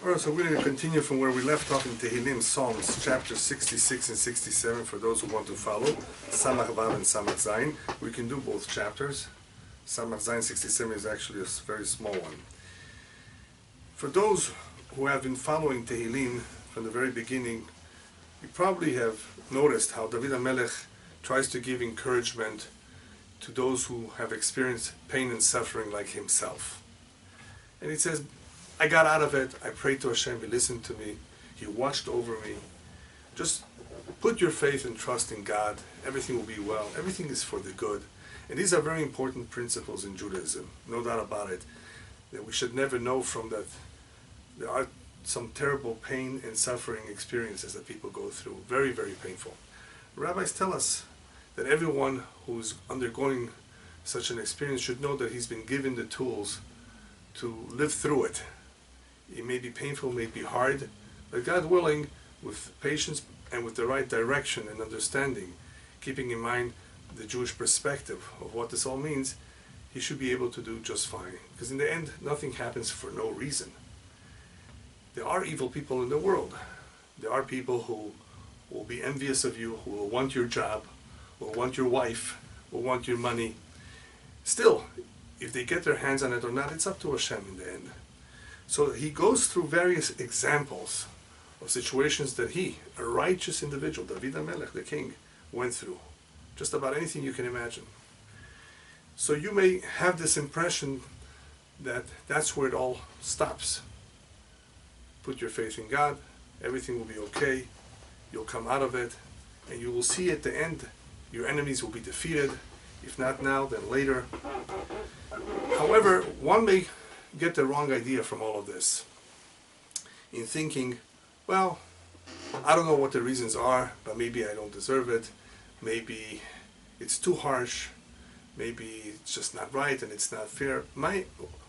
Alright, so we're going to continue from where we left off in Tehilim, Psalms, chapter 66 and 67, for those who want to follow, Samach Vav and Samach Zayin. We can do both chapters. Samach Zayin 67 is actually a very small one. For those who have been following Tehilim from the very beginning, you probably have noticed how David HaMelech tries to give encouragement to those who have experienced pain and suffering like himself. And he says, I got out of it, I prayed to Hashem, He listened to me, He watched over me. Just put your faith and trust in God, everything will be well, everything is for the good. And these are very important principles in Judaism, no doubt about it, that we should never know from that there are some terrible pain and suffering experiences that people go through, very, very painful. Rabbis tell us that everyone who's undergoing such an experience should know that he's been given the tools to live through it. It may be painful, may be hard, but God willing, with patience and with the right direction and understanding, keeping in mind the Jewish perspective of what this all means, he should be able to do just fine. Because in the end, nothing happens for no reason. There are evil people in the world. There are people who will be envious of you, who will want your job, will want your wife, will want your money. Still, if they get their hands on it or not, it's up to Hashem in the end. So he goes through various examples of situations that he, a righteous individual, David HaMelech, the king, went through. Just about anything you can imagine. So you may have this impression that that's where it all stops. Put your faith in God, everything will be okay, you'll come out of it, and you will see at the end your enemies will be defeated, if not now, then later. However, one may get the wrong idea from all of this in thinking, well, I don't know what the reasons are, but maybe I don't deserve it, maybe it's too harsh, maybe it's just not right and it's not fair.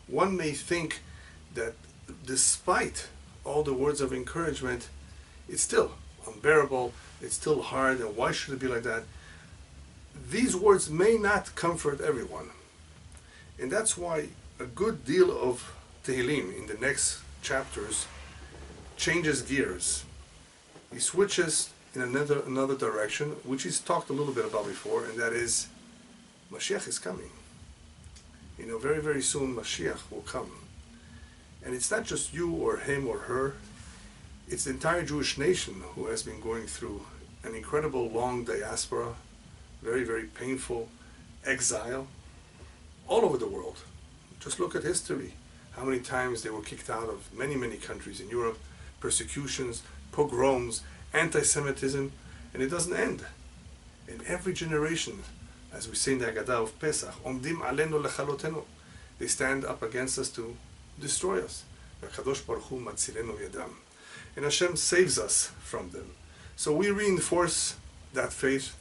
One may think that despite all the words of encouragement, it's still unbearable, it's still hard, and why should it be like that? These words may not comfort everyone. And that's why a good deal of Tehilim in the next chapters changes gears. He switches in another direction, which he's talked a little bit about before, and that is Mashiach is coming. You know, very, very soon Mashiach will come. And it's not just you or him or her, it's the entire Jewish nation who has been going through an incredible long diaspora, very, very painful exile, all over the world. Just look at history, how many times they were kicked out of many, many countries in Europe, persecutions, pogroms, anti-Semitism, and it doesn't end. In every generation, as we say in the Haggadah of Pesach, Omdim alenu lechalotenu, they stand up against us to destroy us. V'kadosh Baruch Hu matzilenu yadam. And Hashem saves us from them. So we reinforce that faith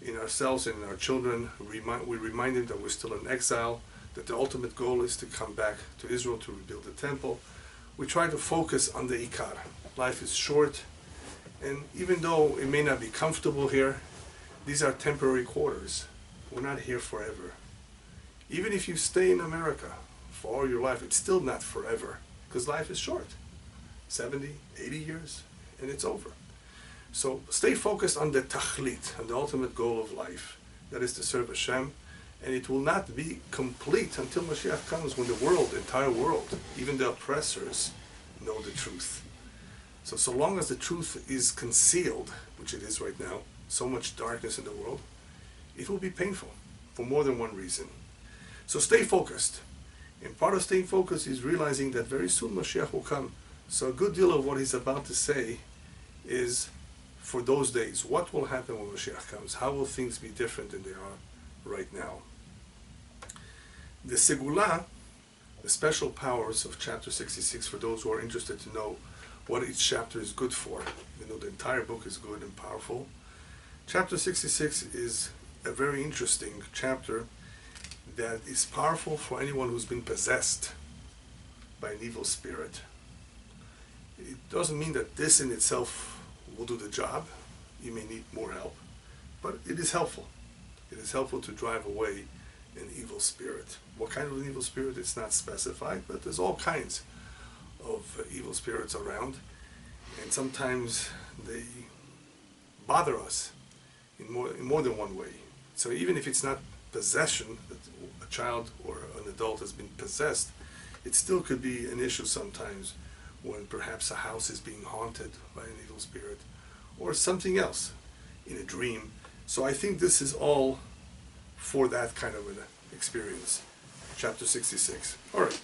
in ourselves and in our children. We remind them that we're still in exile, that the ultimate goal is to come back to Israel to rebuild the temple. We try to focus on the Ikar. Life is short, and even though it may not be comfortable here, these are temporary quarters. We're not here forever. Even if you stay in America for all your life, it's still not forever, because life is short. 70, 80 years, and it's over. So stay focused on the tachlit, on the ultimate goal of life. That is to serve Hashem. And it will not be complete until Mashiach comes, when the entire world, even the oppressors, know the truth. So long as the truth is concealed, which it is right now, so much darkness in the world, it will be painful for more than one reason. So stay focused. And part of staying focused is realizing that very soon Mashiach will come. So a good deal of what he's about to say is for those days. What will happen when Mashiach comes? How will things be different than they are right now? The Segula, the special powers of chapter 66, for those who are interested to know what each chapter is good for, even though the entire book is good and powerful. Chapter 66 is a very interesting chapter that is powerful for anyone who's been possessed by an evil spirit. It doesn't mean that this in itself will do the job. You may need more help, but it is helpful. It is helpful to drive away an evil spirit. What kind of an evil spirit? It's not specified, but there's all kinds of evil spirits around, and sometimes they bother us in more than one way. So even if it's not possession, that a child or an adult has been possessed, it still could be an issue sometimes when perhaps a house is being haunted by an evil spirit or something else in a dream. So I think this is all for that kind of an experience. Chapter 66. All right.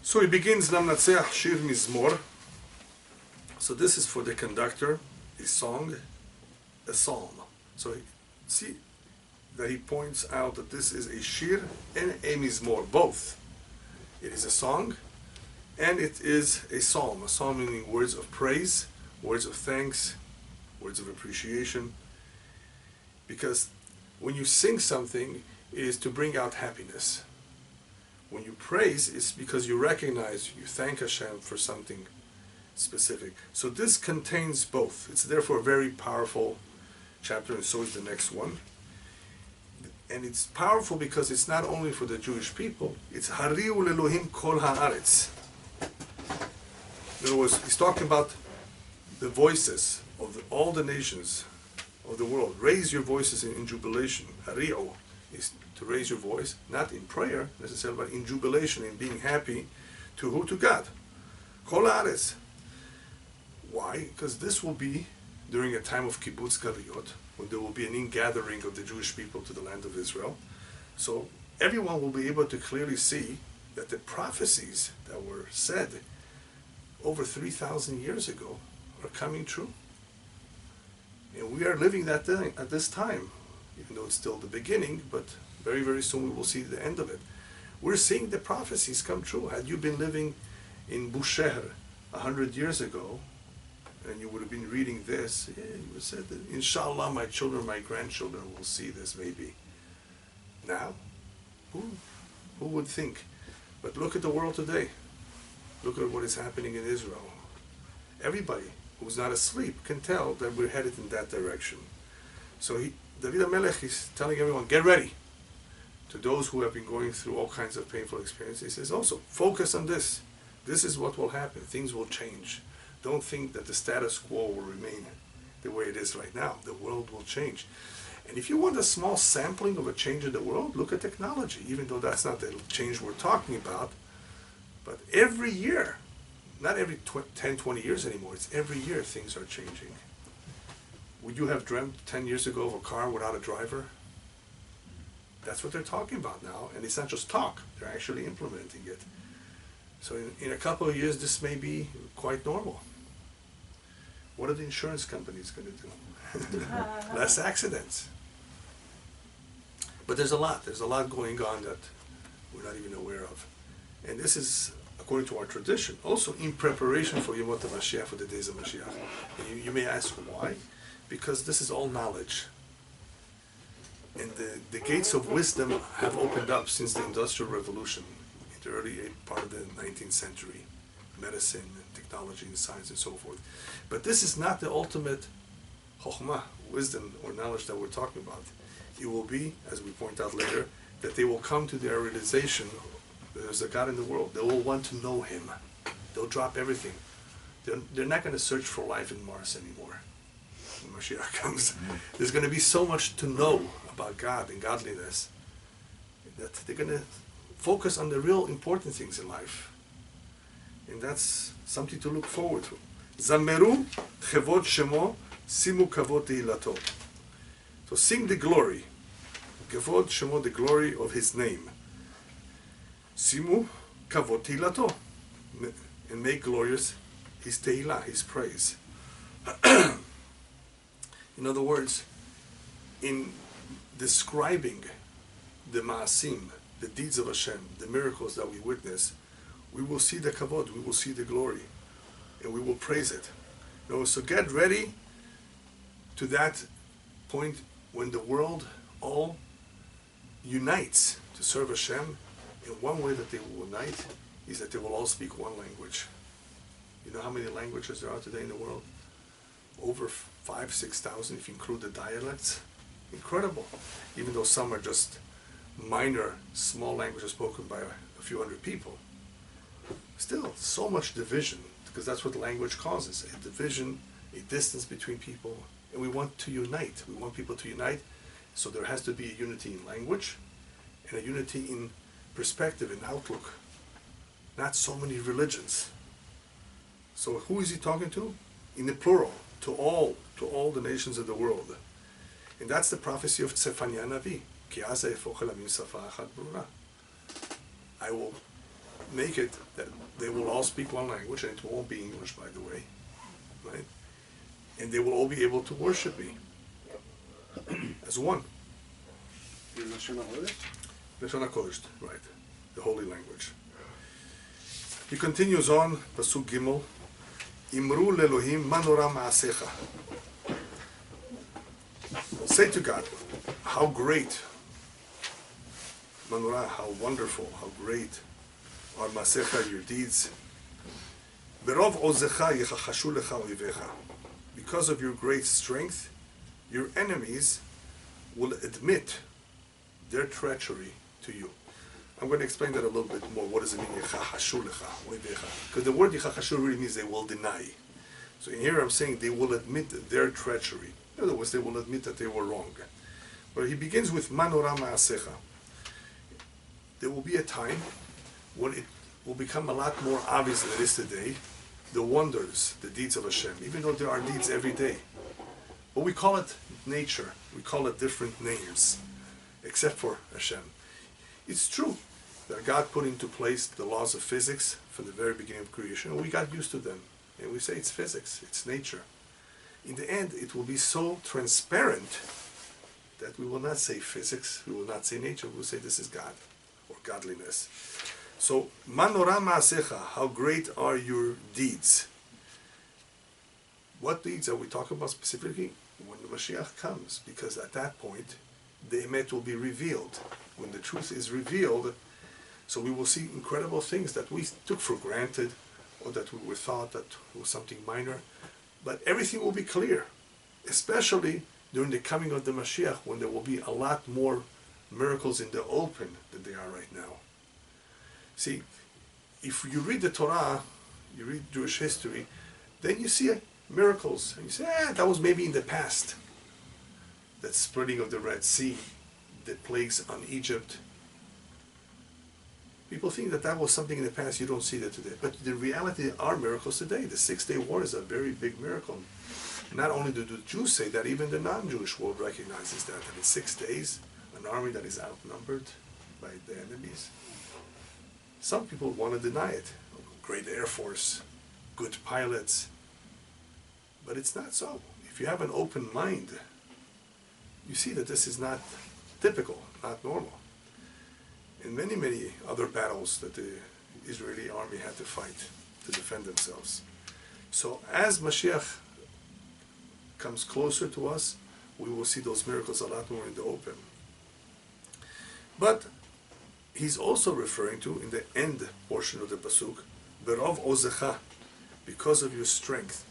So he begins Namnatseach Shir Mizmor. So this is for the conductor, a song, a psalm. So see that he points out that this is a shir and a mizmor, both. It is a song and it is a psalm meaning words of praise, words of thanks, words of appreciation. Because when you sing something, it is to bring out happiness. When you praise, it's because you recognize, you thank Hashem for something specific. So this contains both. It's therefore a very powerful chapter, and so is the next one. And it's powerful because it's not only for the Jewish people, it's Hariu Elohim Kol Haaretz. In other words, he's talking about the voices of all the nations of the world. Raise your voices in jubilation. Hariu is to raise your voice, not in prayer necessarily, but in jubilation, in being happy. To who? To God. Kol Haaretz. Why? Because this will be during a time of kibbutz galuyot, when there will be an ingathering of the Jewish people to the land of Israel. So everyone will be able to clearly see that the prophecies that were said over 3,000 years ago are coming true. And we are living that day, at this time, even though it's still the beginning, but very, very soon we will see the end of it. We're seeing the prophecies come true. Had you been living in Bushehr 100 years ago, and you would have been reading this, yeah, you would have said that, inshallah, my children, my grandchildren will see this maybe. Now, who would think? But look at the world today. Look at what is happening in Israel. Everybody who's not asleep can tell that we're headed in that direction. So David HaMelech is telling everyone, get ready. To those who have been going through all kinds of painful experiences, he says also, focus on this. This is what will happen. Things will change. Don't think that the status quo will remain the way it is right now. The world will change. And if you want a small sampling of a change in the world, look at technology, even though that's not the change we're talking about. But every year, not every 10, 20 years anymore, it's every year things are changing. Would you have dreamt 10 years ago of a car without a driver? That's what they're talking about now. And it's not just talk, they're actually implementing it. So in a couple of years, this may be quite normal. What are the insurance companies going to do? Less accidents. But there's a lot going on that we're not even aware of. And this is, according to our tradition, also in preparation for Yemot HaMashiach, for the days of Mashiach. And you may ask why? Because this is all knowledge. And the gates of wisdom have opened up since the Industrial Revolution, in the early part of the 19th century. Medicine, and technology, and science, and so forth. But this is not the ultimate chokhmah, wisdom, or knowledge that we're talking about. It will be, as we point out later, that they will come to their realization that there's a God in the world. They will want to know Him. They'll drop everything. They're not going to search for life in Mars anymore. When Mashiach comes, there's going to be so much to know about God and godliness that they're going to focus on the real important things in life. And that's something to look forward to. Zameru chevod shemo, simu kavod tehilato. So sing the glory. Kavod shemo, the glory of His name. Simu kavod tehilato. And make glorious His tehilah, His praise. In other words, in describing the ma'asim, the deeds of Hashem, the miracles that we witness, we will see the kavod, we will see the glory, and we will praise it. So get ready to that point when the world all unites to serve Hashem. And one way that they will unite is that they will all speak one language. You know how many languages there are today in the world? Over 5,000, 6,000 if you include the dialects. Incredible. Even though some are just minor, small languages spoken by a few hundred people. Still, so much division, because that's what language causes, a division, a distance between people, and we want to unite. We want people to unite, so there has to be a unity in language, and a unity in perspective and outlook. Not so many religions. So who is he talking to? In the plural, to all the nations of the world. And that's the prophecy of Tzefania Navi. I will make it that they will all speak one language, and it won't be English, by the way, right? And they will all be able to worship me as one. Lashon HaKodesh, right, the holy language. He continues on, Pasuk Gimel, Imru le'Elohim manora ma'asecha. Say to God, how great, manora, how wonderful, how great are ma'asecha, your deeds. Berov ozecha yechachashu lecha oivecha. Because of your great strength, your enemies will admit their treachery to you. I'm going to explain that a little bit more. What does it mean, yechachashu lecha oivecha? Because the word yechachashu really means they will deny. So in here I'm saying they will admit their treachery. In other words, they will admit that they were wrong. But he begins with manora ma'asecha. There will be a time when it will become a lot more obvious than it is today, the wonders, the deeds of Hashem, even though there are deeds every day. But we call it nature. We call it different names, except for Hashem. It's true that God put into place the laws of physics from the very beginning of creation, and we got used to them. And we say it's physics, it's nature. In the end, it will be so transparent that we will not say physics, we will not say nature, we will say this is God, or godliness. So, manora ma'asecha, how great are your deeds? What deeds are we talking about specifically? When the Mashiach comes, because at that point, the emet will be revealed. When the truth is revealed, so we will see incredible things that we took for granted, or that we were thought that was something minor. But everything will be clear, especially during the coming of the Mashiach, when there will be a lot more miracles in the open than they are right now. See, if you read the Torah, you read Jewish history, then you see miracles, and you say, that was maybe in the past. That splitting of the Red Sea, the plagues on Egypt. People think that was something in the past, you don't see that today. But the reality are miracles today. The 6-day war is a very big miracle. Not only do the Jews say that, even the non-Jewish world recognizes that in 6 days, an army that is outnumbered by the enemies. Some people want to deny it. Great Air Force, good pilots. But it's not so. If you have an open mind, you see that this is not typical, not normal. In many, many other battles that the Israeli army had to fight to defend themselves. So as Mashiach comes closer to us, we will see those miracles a lot more in the open. But he's also referring to, in the end portion of the Pasuk, Berov ozecha, because of your strength,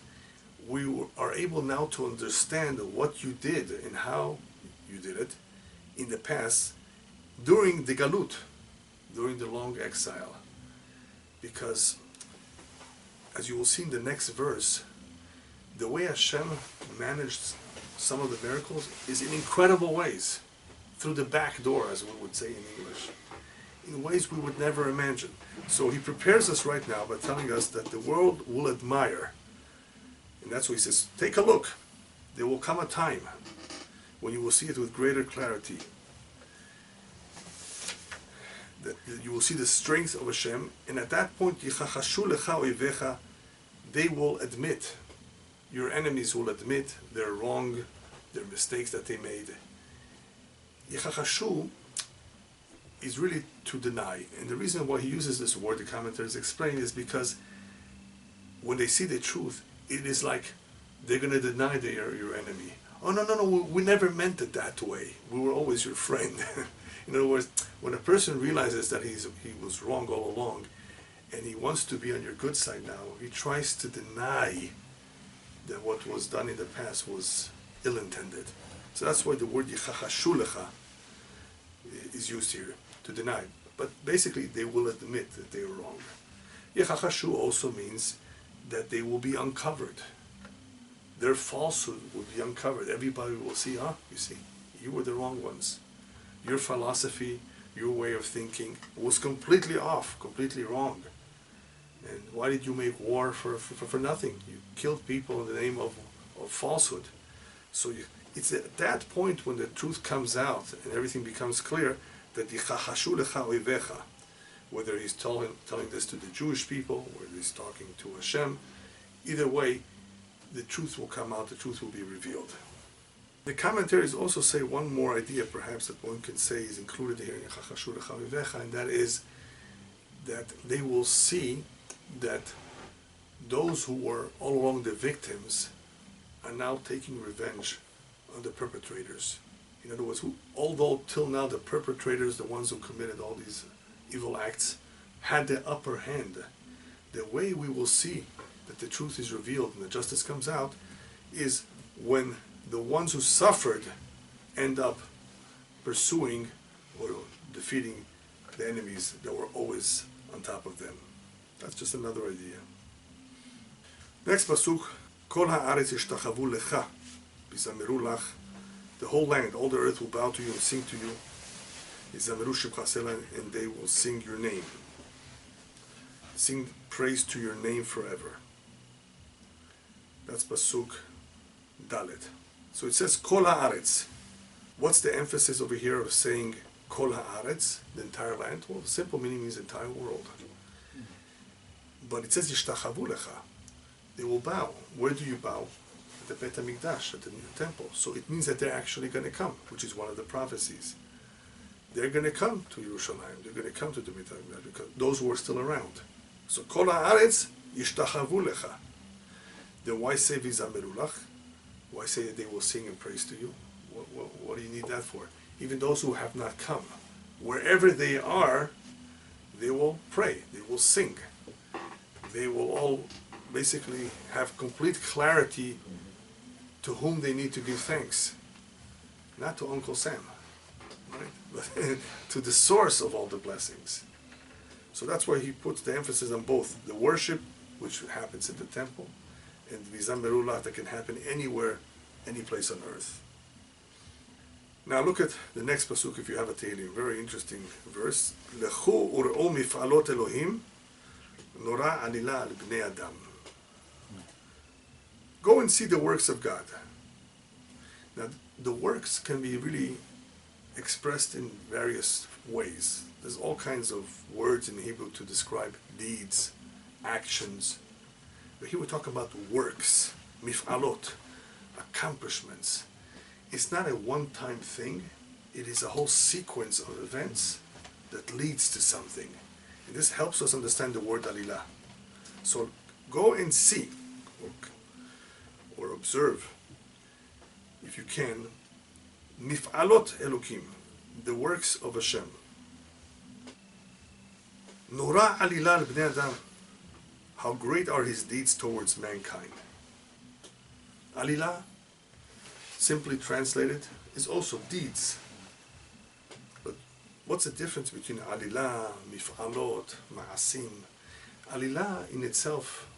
we are able now to understand what you did and how you did it in the past, during the Galut, during the long exile. Because, as you will see in the next verse, the way Hashem managed some of the miracles is in incredible ways, through the back door, as we would say in English, in ways we would never imagine. So he prepares us right now by telling us that the world will admire. And that's what he says, take a look. There will come a time when you will see it with greater clarity. That you will see the strength of Hashem, and at that point, Yechachashu lecha oivecha, they will admit, your enemies will admit their wrong, their mistakes that they made. Yechachashu is really to deny, and the reason why he uses this word, the commentators explain, is because when they see the truth, it is like they're going to deny they are your enemy. Oh, no, we never meant it that way. We were always your friend. In other words, when a person realizes that he was wrong all along, and he wants to be on your good side now, he tries to deny that what was done in the past was ill-intended. So that's why the word Yechachashu lecha is used here, to deny. But basically, they will admit that they were wrong. Yichachashu also means that they will be uncovered. Their falsehood will be uncovered. Everybody will see, you see, you were the wrong ones. Your philosophy, your way of thinking was completely off, completely wrong. And why did you make war for nothing? You killed people in the name of falsehood. So it's at that point when the truth comes out and everything becomes clear that yichachashu lecha oivecha, whether he's telling this to the Jewish people, or he's talking to Hashem, either way, the truth will come out, the truth will be revealed. The commentaries also say one more idea, perhaps, that one can say is included here in yichachashu lecha oivecha, and that is that they will see that those who were all along the victims are now taking revenge on the perpetrators. In other words, although till now the perpetrators, the ones who committed all these evil acts, had the upper hand, the way we will see that the truth is revealed and the justice comes out is when the ones who suffered end up pursuing or defeating the enemies that were always on top of them. That's just another idea. Next pasuk, Kol ha'aretz yishtachavu lecha, bizameru lach. The whole land, all the earth will bow to you and sing to you. Bizameru shivcha sela, and they will sing your name. Sing praise to your name forever. That's pasuk dalet. So it says Kol ha'aretz. What's the emphasis over here of saying Kol ha'aretz, the entire land? Well, the simple meaning means the entire world. But it says Yishtachavu lecha. They will bow. Where do you bow? At the Bet HaMikdash, at the temple. So it means that they're actually going to come, which is one of the prophecies. They're going to come to Yerushalayim. They're going to come to the Bet HaMikdash, because those who are still around. So Kol ha'aretz Yishtachavu lecha. Then why say Vizameru lach? Why say that they will sing and praise to you? What do you need that for? Even those who have not come, wherever they are, they will pray. They will sing. They will all basically have complete clarity to whom they need to give thanks. Not to Uncle Sam, right? But to the source of all the blessings. So that's why he puts the emphasis on both the worship, which happens in the temple, and Vizameru lach, that can happen anywhere, any place on earth. Now look at the next pasuk if you have a Tehilim. Very interesting verse. Lechu ur'u mif'alot Elohim Nora alila al bnei adam. Go and see the works of God. Now, the works can be really expressed in various ways. There's all kinds of words in Hebrew to describe deeds, actions. But here we're talking about works, mif'alot, accomplishments. It's not a one-time thing. It is a whole sequence of events that leads to something. And this helps us understand the word alila. So go and see, or observe, if you can, mif'alot Elokim, the works of Hashem. Nora alila al-bnei adam, how great are his deeds towards mankind. Alila, simply translated, is also deeds. But what's the difference between alila, mif'alot, ma'asim? Alila in itself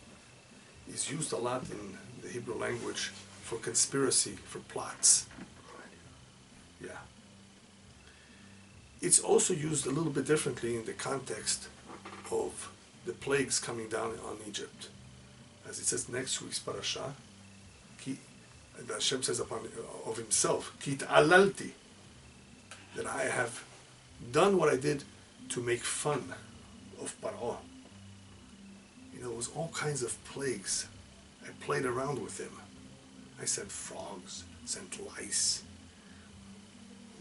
is used a lot in the Hebrew language for conspiracy, for plots. Yeah. It's also used a little bit differently in the context of the plagues coming down on Egypt. As it says next week's parasha, Hashem says of himself, Ki ta'alalti, that I have done what I did to make fun of Paro. You know, there was all kinds of plagues. I played around with him. I sent frogs, sent lice.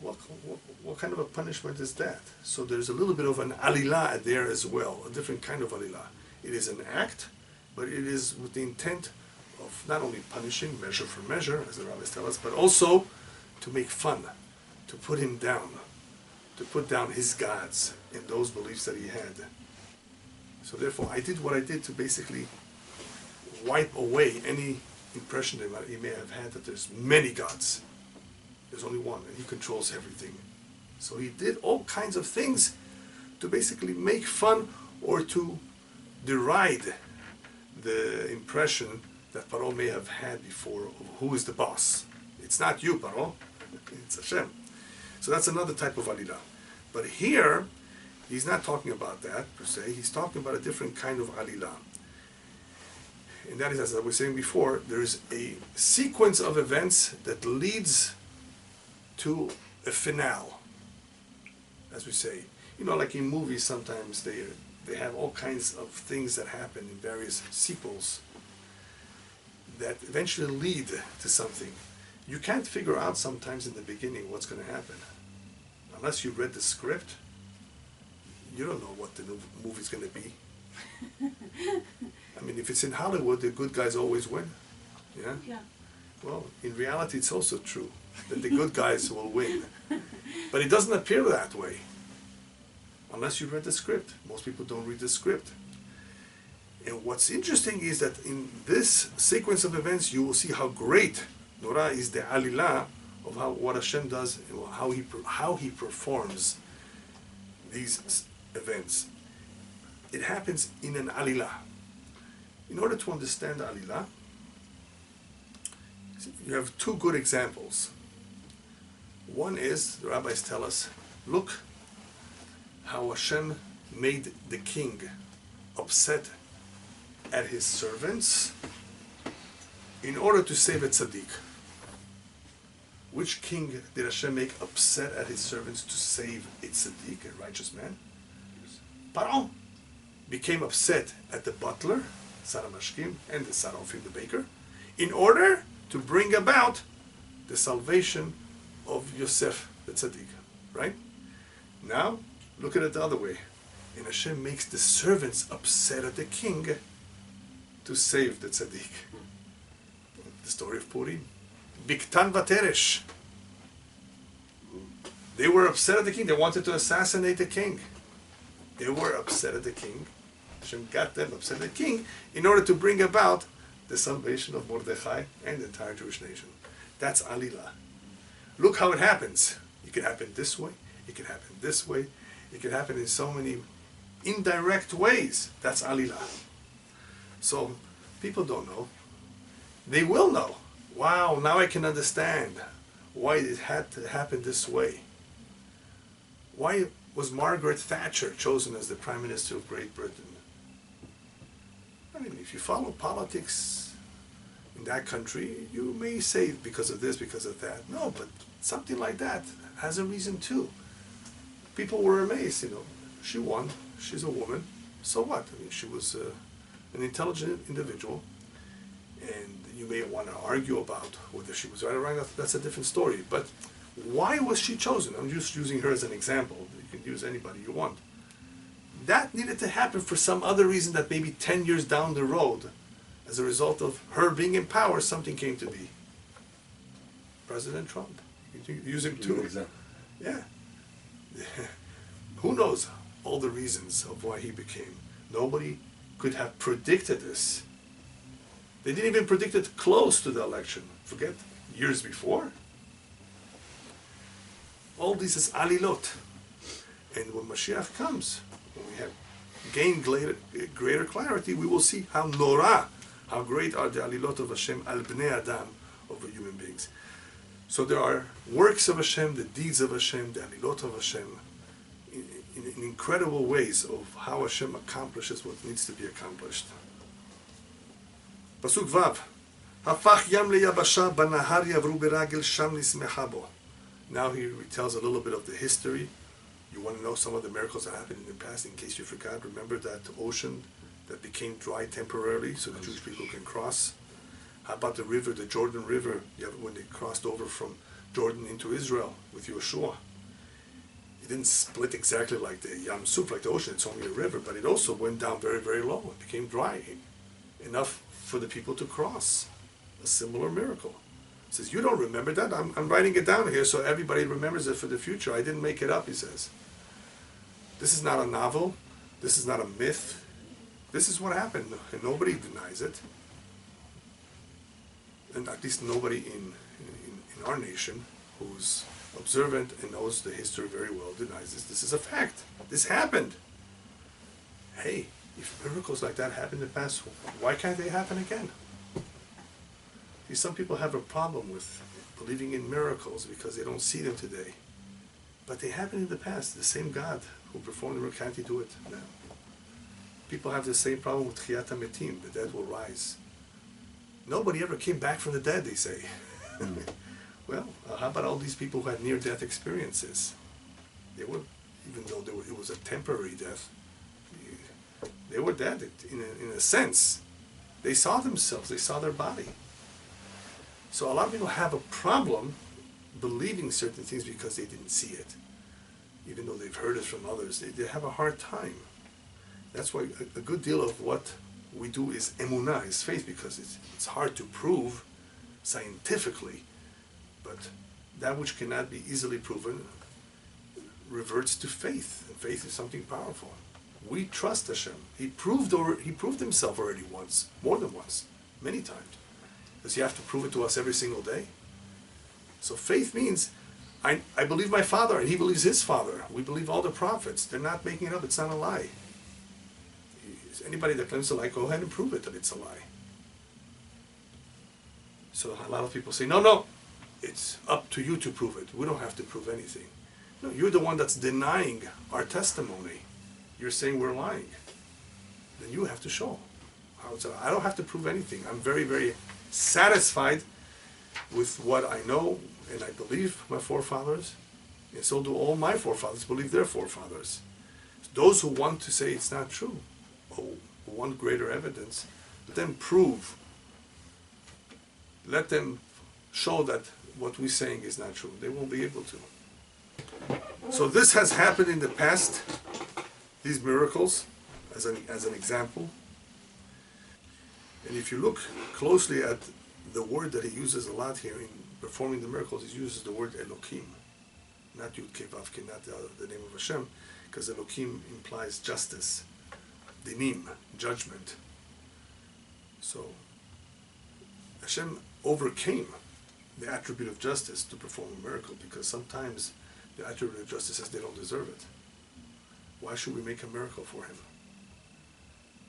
What kind of a punishment is that? So there's a little bit of an alila there as well, a different kind of alila. It is an act, but it is with the intent of not only punishing, measure for measure, as the rabbis tell us, but also to make fun, to put him down, to put down his gods and those beliefs that he had. So therefore, I did what I did to basically wipe away any impression that he may have had that there's many gods. There's only one, and he controls everything. So he did all kinds of things to basically make fun or to deride the impression that Paro may have had before of who is the boss. It's not you, Paro, it's Hashem. So that's another type of alila. But here, he's not talking about that per se, he's talking about a different kind of alila. And that is, as I was saying before, there's a sequence of events that leads to a finale, as we say. You know, like in movies, sometimes they have all kinds of things that happen in various sequels that eventually lead to something. You can't figure out sometimes in the beginning what's going to happen. Unless you read the script, you don't know what the movie's going to be. I mean, if it's in Hollywood, the good guys always win. Yeah? Yeah. Well, in reality, it's also true that the good guys will win. But it doesn't appear that way. Unless you read the script. Most people don't read the script. And what's interesting is that in this sequence of events, you will see how great Norah is the alila of what Hashem does and how he performs these events. It happens in an alila. In order to understand alila, you have two good examples. One is, the rabbis tell us, look how Hashem made the king upset at his servants in order to save a tzaddik. Which king did Hashem make upset at his servants to save a tzaddik, a righteous man? Paro became upset at the butler, Sarah Mashkim, and the Sarofim, the baker, in order to bring about the salvation of Yosef, the tzaddik. Right? Now, look at it the other way. And Hashem makes the servants upset at the king to save the tzaddik. The story of Purim. Biktan Vateresh. They were upset at the king. They wanted to assassinate the king. They were upset at the king. Hashem got them upset at the king in order to bring about the salvation of Mordechai and the entire Jewish nation. That's alila. Look how it happens. It can happen this way. It can happen this way. It can happen in so many indirect ways. That's alila. So people don't know. They will know. Wow, now I can understand why it had to happen this way. Why was Margaret Thatcher chosen as the Prime Minister of Great Britain? I mean, if you follow politics in that country, you may say because of this, because of that. No, but something like that has a reason too. People were amazed, you know. She won. She's a woman. So what? I mean, she was an intelligent individual. And you may want to argue about whether she was right or wrong. That's a different story. But why was she chosen? I'm just using her as an example. You can use anybody you want. That needed to happen for some other reason that maybe 10 years down the road, as a result of her being in power, something came to be. President Trump. You can use him too. Yeah. Who knows all the reasons of why he became. Nobody could have predicted this. They didn't even predict it close to the election. Forget years before. All this is alilot. And when Mashiach comes, when we have gained greater clarity, we will see how Norah, how great are the alilot of Hashem al bnei Adam, over human beings. So there are works of Hashem, the deeds of Hashem, the alilot of Hashem, in incredible ways of how Hashem accomplishes what needs to be accomplished. Pasuk Vav. Hafach yam leyabasha banahar yavru beragel sham nismecha bo. Now he retells a little bit of the history. You want to know some of the miracles that happened in the past, in case you forgot. Remember that ocean that became dry temporarily so the Jewish people can cross? How about the river, the Jordan River, when they crossed over from Jordan into Israel with Yeshua? It didn't split exactly like the Yam Suf, like the ocean. It's only a river, but it also went down very, very low. It became dry, enough for the people to cross. A similar miracle. He says, you don't remember that? I'm writing it down here so everybody remembers it for the future. I didn't make it up, he says. This is not a novel. This is not a myth. This is what happened, and nobody denies it. And at least nobody in our nation who's observant and knows the history very well denies this. This is a fact. This happened. Hey, If miracles like that happened in the past, why can't they happen again? See, some people have a problem with believing in miracles because they don't see them today. But they happened in the past. The same God who performed the miracle, can't he do it now? People have the same problem with Chiyat HaMetim, the dead will rise. Nobody ever came back from the dead, they say. Well, how about all these people who had near-death experiences? They were, even though it was a temporary death, they were dead in a sense. They saw themselves, they saw their body. So a lot of people have a problem believing certain things because they didn't see it. Even though they've heard it from others, they have a hard time. That's why a good deal of what we do is emunah, is faith, because it's hard to prove scientifically, but that which cannot be easily proven reverts to faith, and faith is something powerful. We trust Hashem. He proved himself already once, more than once, many times. Does he have to prove it to us every single day? So faith means, I believe my Father, and he believes his Father. We believe all the prophets. They're not making it up. It's not a lie. Anybody that claims to lie, go ahead and prove it that it's a lie. So a lot of people say, no, it's up to you to prove it. We don't have to prove anything. No, you're the one that's denying our testimony. You're saying we're lying. Then you have to show. I don't have to prove anything. I'm very, very satisfied with what I know, and I believe my forefathers, and so do all my forefathers believe their forefathers. Those who want to say it's not true, who want greater evidence, let them prove, let them show that what we're saying is not true. They won't be able to. So this has happened in the past, these miracles, as an example. And if you look closely at the word that he uses a lot here in performing the miracles, he uses the word Elokim, not Yud Kei Vav Kei, not the name of Hashem, because Elokim implies justice, dinim, judgment. So Hashem overcame the attribute of justice to perform a miracle, because sometimes the attribute of justice says they don't deserve it. Why should we make a miracle for him?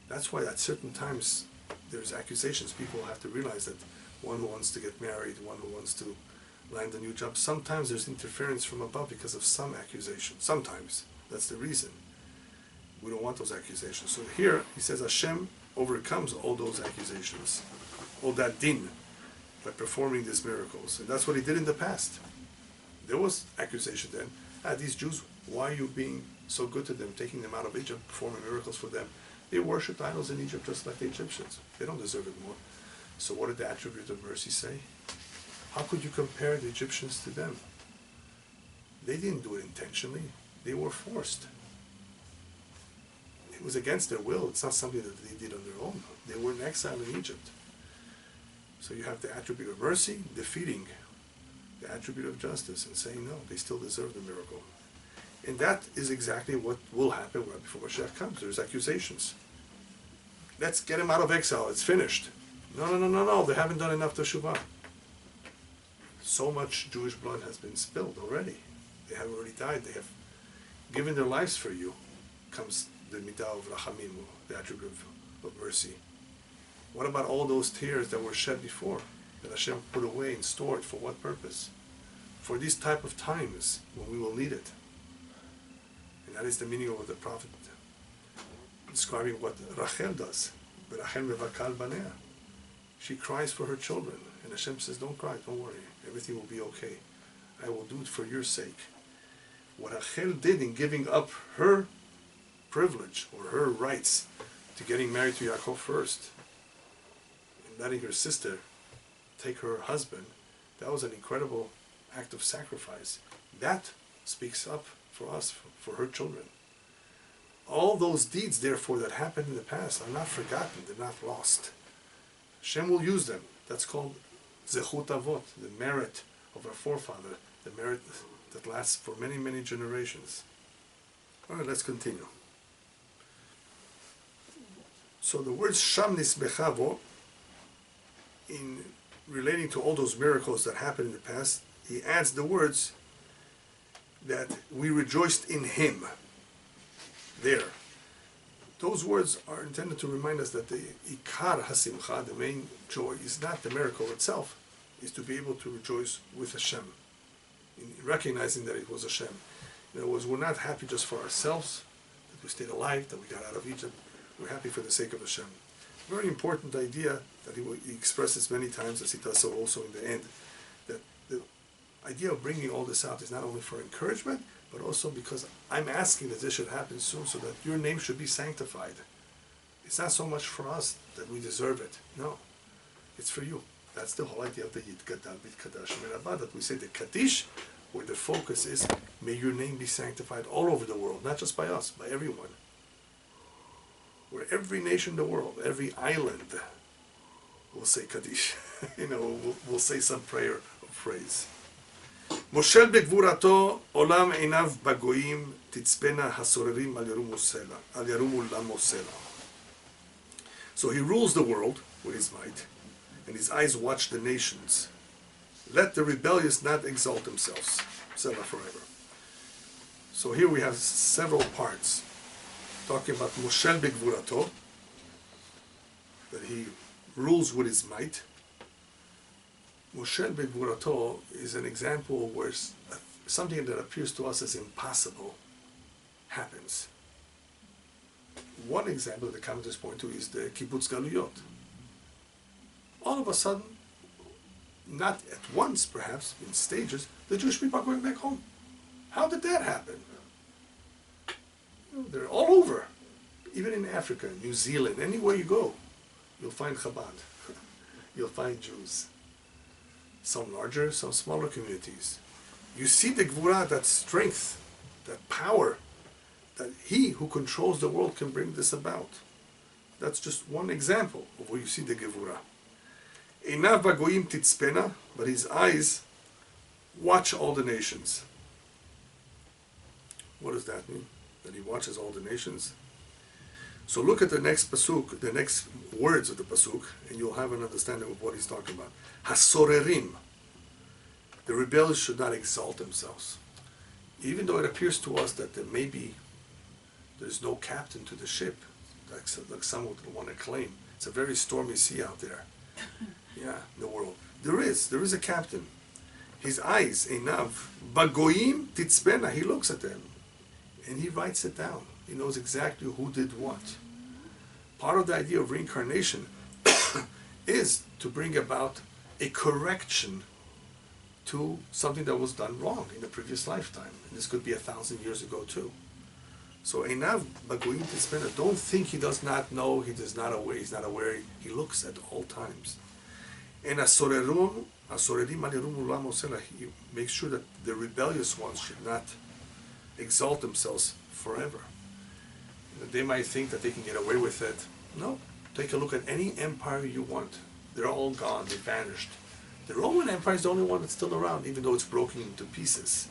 That's why at certain times there's accusations. People have to realize that one who wants to get married, one who wants to land a new job, sometimes there's interference from above because of some accusation. Sometimes. That's the reason. We don't want those accusations. So here, he says Hashem overcomes all those accusations, all that din, by performing these miracles. And that's what he did in the past. There was accusation then. These Jews, why are you being so good to them, taking them out of Egypt, performing miracles for them? They worshipped idols in Egypt just like the Egyptians. They don't deserve it more. So what did the attribute of mercy say? How could you compare the Egyptians to them? They didn't do it intentionally. They were forced. It was against their will. It's not something that they did on their own. They were in exile in Egypt. So you have the attribute of mercy defeating the attribute of justice and saying, no, they still deserve the miracle. And that is exactly what will happen right before Mashiach comes. There's accusations. Let's get him out of exile. It's finished. No. They haven't done enough teshuvah. So much Jewish blood has been spilled already. They have already died. They have given their lives for you. Comes the midah of rachamim, the attribute of mercy. What about all those tears that were shed before, that Hashem put away and stored? For what purpose? For these type of times when we will need it. And that is the meaning of what the prophet describing what Rachel does. Rachel mevakal banea. She cries for her children. And Hashem says, don't cry, don't worry. Everything will be okay. I will do it for your sake. What Rachel did in giving up her privilege or her rights to getting married to Yaakov first, and letting her sister take her husband, that was an incredible act of sacrifice. That speaks up for us, for her children. All those deeds, therefore, that happened in the past are not forgotten, they're not lost. Hashem will use them. That's called zechut avot, the merit of our forefather, the merit that lasts for many, many generations. All right, let's continue. So the word sham nisbechavo, in relating to all those miracles that happened in the past, he adds the words that we rejoiced in him. There. those words are intended to remind us that the Ikar HaSimcha, the main joy, is not the miracle itself, is to be able to rejoice with Hashem, in recognizing that it was Hashem. In other words, we're not happy just for ourselves, that we stayed alive, that we got out of Egypt. We're happy for the sake of Hashem. Very important idea that he expresses many times, as he does so also in the end, that the idea of bringing all this out is not only for encouragement, but also because I'm asking that this should happen soon so that your name should be sanctified. It's not so much for us that we deserve it. No, it's for you. That's the whole idea of the Yid Gadal Bit Kadash Merabah, that we say the Kaddish, where the focus is, may your name be sanctified all over the world, not just by us, by everyone. Where every nation in the world, every island will say Kaddish. We'll say some prayer of praise. מושל בגבורתו עולם עיניו בגויים תצפנה הסוררים על ירומו למו סלע. So he rules the world with his might, and his eyes watch the nations. Let the rebellious not exalt themselves. Selah forever. So here we have several parts talking about Moshel Begvurato, that he rules with his might. Moshel Begvurato is an example where something that appears to us as impossible happens. One example that the commentators point to is the Kibbutz Galuyot. All of a sudden, not at once perhaps, in stages, the Jewish people are going back home. How did that happen? They're all over. Even in Africa, New Zealand, anywhere you go, you'll find Chabad. You'll find Jews. Some larger, some smaller communities. You see the Gvura, that strength, that power, that he who controls the world can bring this about. That's just one example of where you see the Gevura. Einav bagoyim titzpena, but his eyes watch all the nations. What does that mean? That he watches all the nations? So look at the next pasuk, the next words of the pasuk, and you'll have an understanding of what he's talking about. Hasorerim. The rebellious should not exalt themselves. Even though it appears to us that there's no captain to the ship, like some would want to claim. It's a very stormy sea out there. Yeah, in the world. There is a captain. His eyes, einav, bagoyim titzbena, he looks at them, and he writes it down. He knows exactly who did what. Part of the idea of reincarnation is to bring about a correction to something that was done wrong in the previous lifetime. And this could be 1,000 years ago too. So einav bagoyim titzbena, don't think he does not know, he's not aware, he looks at all times. And asorerim alirum ulam osela, he makes sure that the rebellious ones should not exalt themselves forever. They might think that they can get away with it. No. Take a look at any empire you want. They're all gone. They vanished. The Roman Empire is the only one that's still around, even though it's broken into pieces.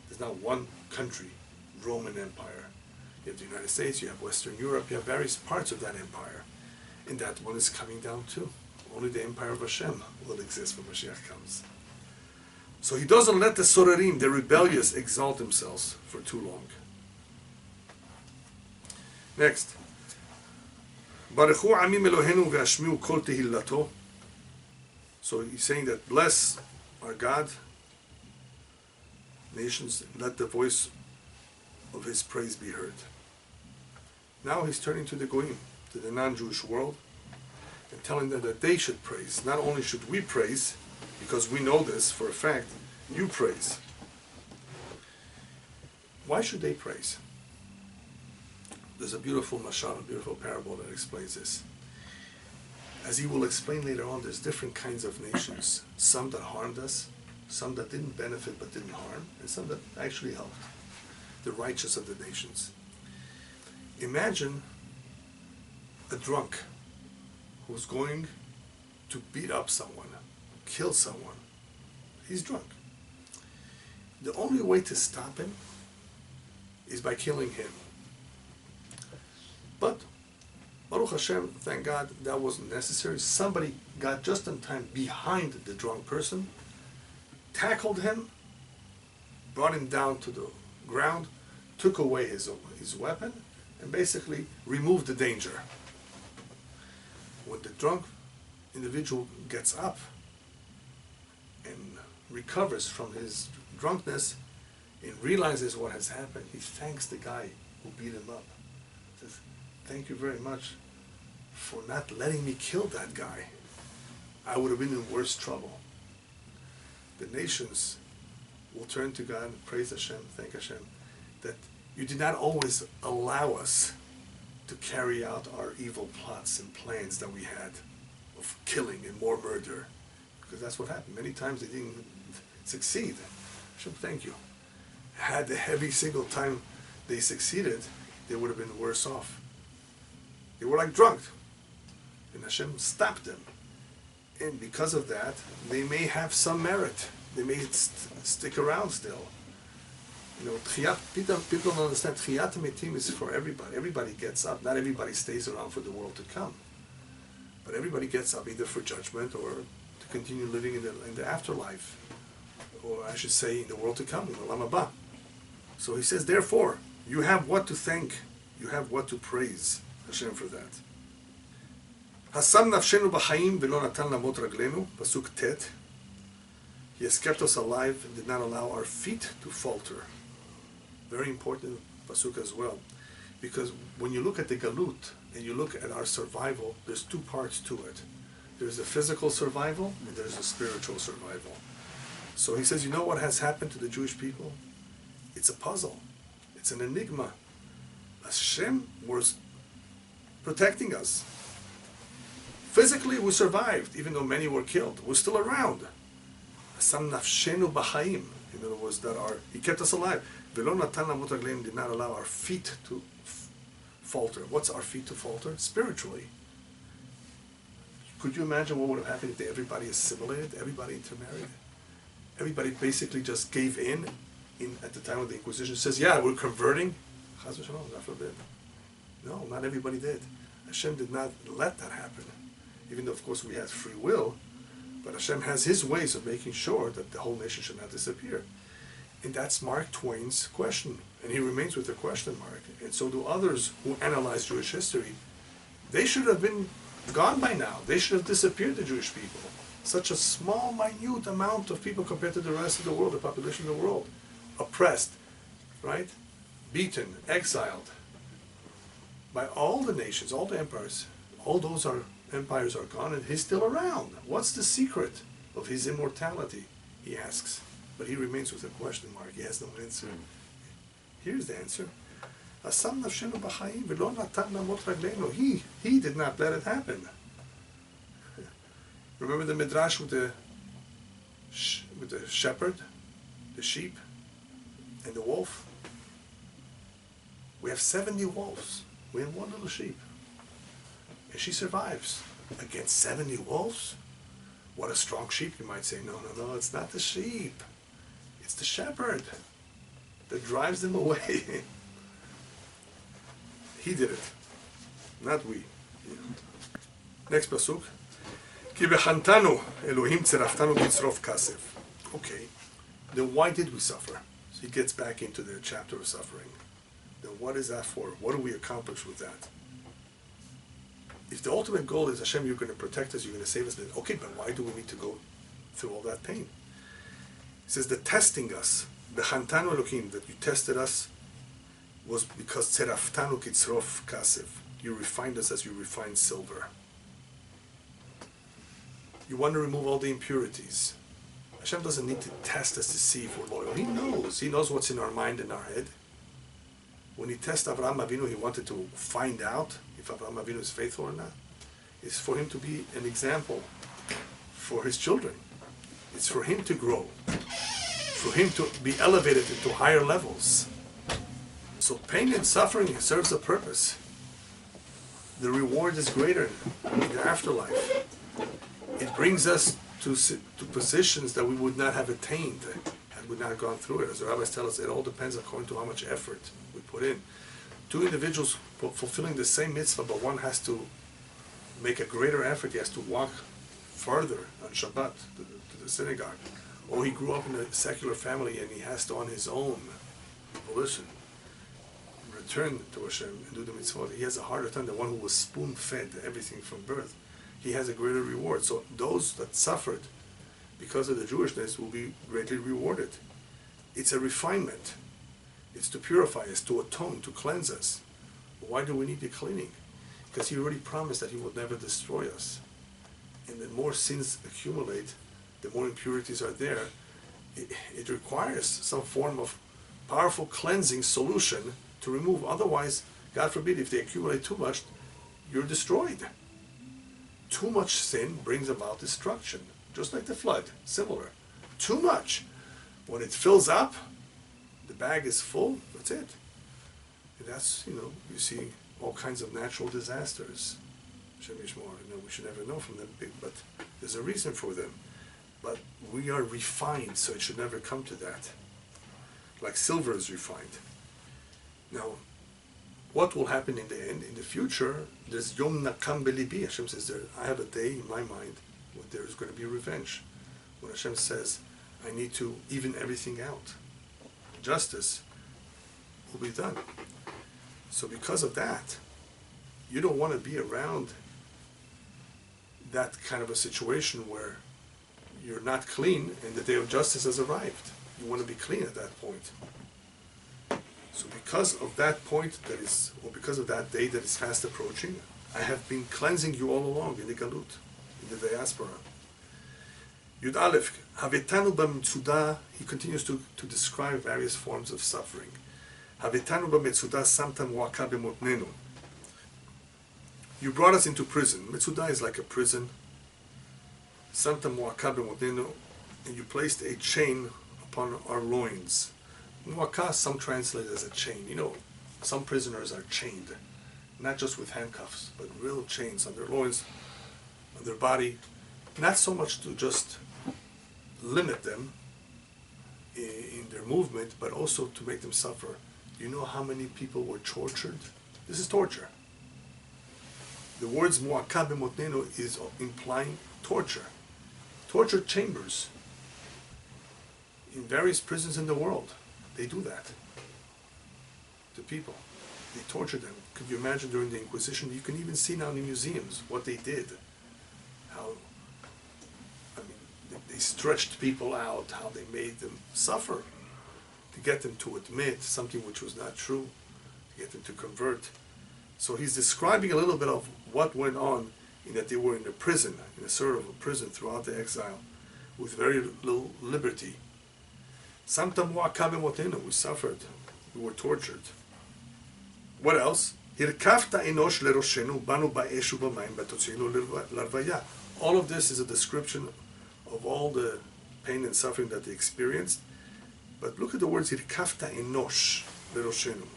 There's not one country, Roman Empire. You have the United States, you have Western Europe, you have various parts of that empire. And that one is coming down too. Only the empire of Hashem will exist when Mashiach comes. So he doesn't let the Sorerim, the rebellious, exalt themselves for too long. Next. Baruchu amim Elohenu ve'ashmiu kol tehilato. So he's saying that bless our God, nations, let the voice of his praise be heard. Now he's turning to the Goyim, to the non-Jewish world, and telling them that they should praise. Not only should we praise, because we know this for a fact, you praise. Why should they praise? There's a beautiful mashal, a beautiful parable that explains this. As he will explain later on, there's different kinds of nations. Some that harmed us, some that didn't benefit but didn't harm, and some that actually helped. The righteous of the nations. Imagine a drunk who's going to beat up someone, kill someone. He's drunk. The only way to stop him is by killing him. But Baruch Hashem, thank God, that wasn't necessary. Somebody got just in time behind the drunk person, tackled him, brought him down to the ground, took away his weapon, and basically remove the danger. When the drunk individual gets up and recovers from his drunkenness and realizes what has happened, he thanks the guy who beat him up. He says, thank you very much for not letting me kill that guy. I would have been in worse trouble. The nations will turn to God and praise Hashem, thank Hashem, that you did not always allow us to carry out our evil plots and plans that we had of killing and more murder. Because that's what happened. Many times they didn't succeed. Hashem, thank you. Had the every single time they succeeded, they would have been worse off. They were like drunk. And Hashem stopped them. And because of that, they may have some merit. They may stick around still. You know, people don't understand. Tchiyat Metim is for everybody. Everybody gets up. Not everybody stays around for the world to come. But everybody gets up either for judgment or to continue living in the afterlife. Or I should say in the world to come, in the Olam Haba. So he says, therefore, you have what to thank. You have what to praise Hashem for that. Hasam nafshenu b'chaim v'lo natan lamot raglenu, pasuk tet. He has kept us alive and did not allow our feet to falter. Very important pasuk as well. Because when you look at the galut and you look at our survival, there's two parts to it. There's a physical survival and there's a spiritual survival. So he says, you know what has happened to the Jewish people? It's a puzzle. It's an enigma. Hashem was protecting us. Physically, we survived, even though many were killed. We're still around. Some nafshenu b'chaim. In other words, He kept us alive. V'lo natan lamot ragleinu, did not allow our feet to falter. What's our feet to falter? Spiritually. Could you imagine what would have happened if everybody assimilated, everybody intermarried? Everybody basically just gave in at the time of the Inquisition. Says, yeah, we're converting. Chas v'shalom, God forbid. No, not everybody did. Hashem did not let that happen. Even though, of course, we had free will, but Hashem has His ways of making sure that the whole nation should not disappear. And that's Mark Twain's question. And he remains with the question mark. And so do others who analyze Jewish history. They should have been gone by now. They should have disappeared, the Jewish people. Such a small, minute amount of people compared to the rest of the world, the population of the world. Oppressed, right? Beaten, exiled by all the nations, all the empires. All those empires are gone and He's still around. What's the secret of His immortality? He asks. But he remains with a question mark. He has no answer. Here's the answer. He did not let it happen. Remember the midrash with the shepherd, the sheep, and the wolf? We have 70 wolves. We have one little sheep. And she survives against 70 wolves? What a strong sheep, you might say. No, it's not the sheep. It's the shepherd that drives them away. He did it, not we. Next pasuk. Ki bechantanu Elohim tzeraftanu b'tzrof kasef. Okay, then why did we suffer? So he gets back into the chapter of suffering. Then what is that for? What do we accomplish with that? If the ultimate goal is Hashem, you're going to protect us, you're going to save us, then okay, but why do we need to go through all that pain? He says the testing us, bechantanu Elohim, that you tested us, was because tzeraftanu kitzrof kasef. You refined us as you refine silver. You want to remove all the impurities. Hashem doesn't need to test us to see if we're loyal. He knows. He knows what's in our mind and our head. When He tested Avraham Avinu, He wanted to find out if Avraham Avinu is faithful or not. It's for him to be an example for his children. It's for him to grow. For him to be elevated into higher levels. So pain and suffering serves a purpose. The reward is greater in the afterlife. It brings us to positions that we would not have attained had we not gone through it. As the rabbis tell us, it all depends according to how much effort we put in. Two individuals fulfilling the same mitzvah, but one has to make a greater effort. He has to walk further on Shabbat to the synagogue. Or he grew up in a secular family and he has to, on his own volition, return to Hashem and do the mitzvot, he has a harder time than one who was spoon-fed everything from birth. He has a greater reward. So those that suffered because of the Jewishness will be greatly rewarded. It's a refinement. It's to purify us, to atone, to cleanse us. Why do we need the cleaning? Because he already promised that he would never destroy us. And the more sins accumulate, the more impurities are there. It requires some form of powerful cleansing solution to remove. Otherwise, God forbid, if they accumulate too much, you're destroyed. Too much sin brings about destruction. Just like the flood, similar. Too much. When it fills up, the bag is full, that's it. And that's, you see all kinds of natural disasters. Shem Yishmor, we should never know from them, but there's a reason for them. But we are refined, so it should never come to that. Like silver is refined. Now, what will happen in the end? In the future, there's Yom Nakam Belibi. Hashem says, I have a day in my mind when there is going to be revenge. When Hashem says, I need to even everything out. Justice will be done. So because of that, you don't want to be around that kind of a situation where you're not clean and the day of justice has arrived. You want to be clean at that point. So because of that point because of that day that is fast approaching, I have been cleansing you all along in the Galut, in the diaspora. Yud Aleph, Havetanu b'mitzuda, he continues to describe various forms of suffering. Havetanu b'mitzuda samta mu'aka b'motnenu. You brought us into prison. Mitzuda is like a prison. Samta mu'aka b'motnenu, and you placed a chain upon our loins. Mu'aka, some translate as a chain. Some prisoners are chained, not just with handcuffs, but real chains on their loins, on their body. Not so much to just limit them in their movement, but also to make them suffer. You know how many people were tortured? This is torture. The words mu'aka b'motnenu is implying torture. Torture chambers. In various prisons in the world, they do that to people. They torture them. Could you imagine during the Inquisition? You can even see now in the museums what they did. How, they stretched people out, how they made them suffer to get them to admit something which was not true, to get them to convert. So he's describing a little bit of what went on in that they were in a prison, in a sort of a prison throughout the exile, with very little liberty. We suffered, we were tortured. What else? All of this is a description of all the pain and suffering that they experienced. But look at the words, Hirkafta enosh leroshenu.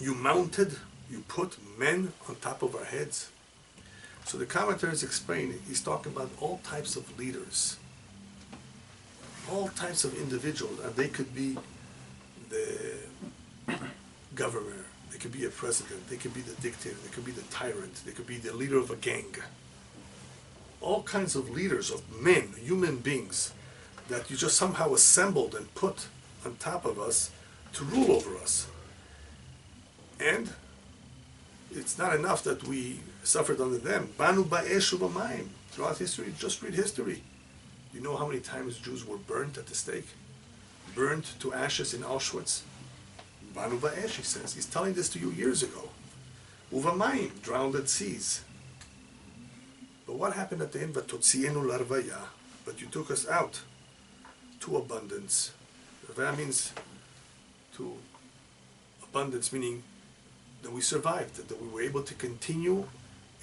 You mounted, you put men on top of our heads. So the commentaries explain, he's talking about all types of leaders, all types of individuals, and they could be the governor, they could be a president, they could be the dictator, they could be the tyrant, they could be the leader of a gang. All kinds of leaders of men, human beings, that you just somehow assembled and put on top of us to rule over us. And it's not enough that we suffered under them. Banu ba'eshu b'mayim. Throughout history, just read history. You know how many times Jews were burnt at the stake? Burnt to ashes in Auschwitz? Banu ba'esh, he says. He's telling this to you years ago. Uvamayim, drowned at seas. But what happened at the end? Vatotzienu larvaya. But you took us out to abundance. Larvaya means to abundance, meaning that we survived, that we were able to continue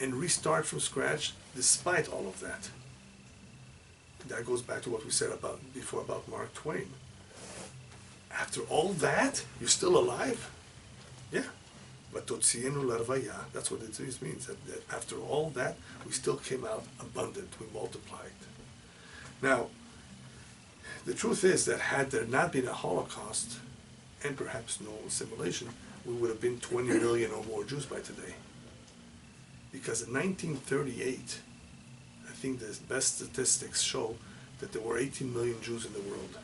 and restart from scratch despite all of that. That goes back to what we said before about Mark Twain. After all that, you're still alive? Yeah. But Totzienu larvaya, that's what it means. That after all that, we still came out abundant, we multiplied. Now, the truth is that had there not been a Holocaust, and perhaps no assimilation, we would have been 20 million or more Jews by today. Because in 1938, I think the best statistics show that there were 18 million Jews in the world.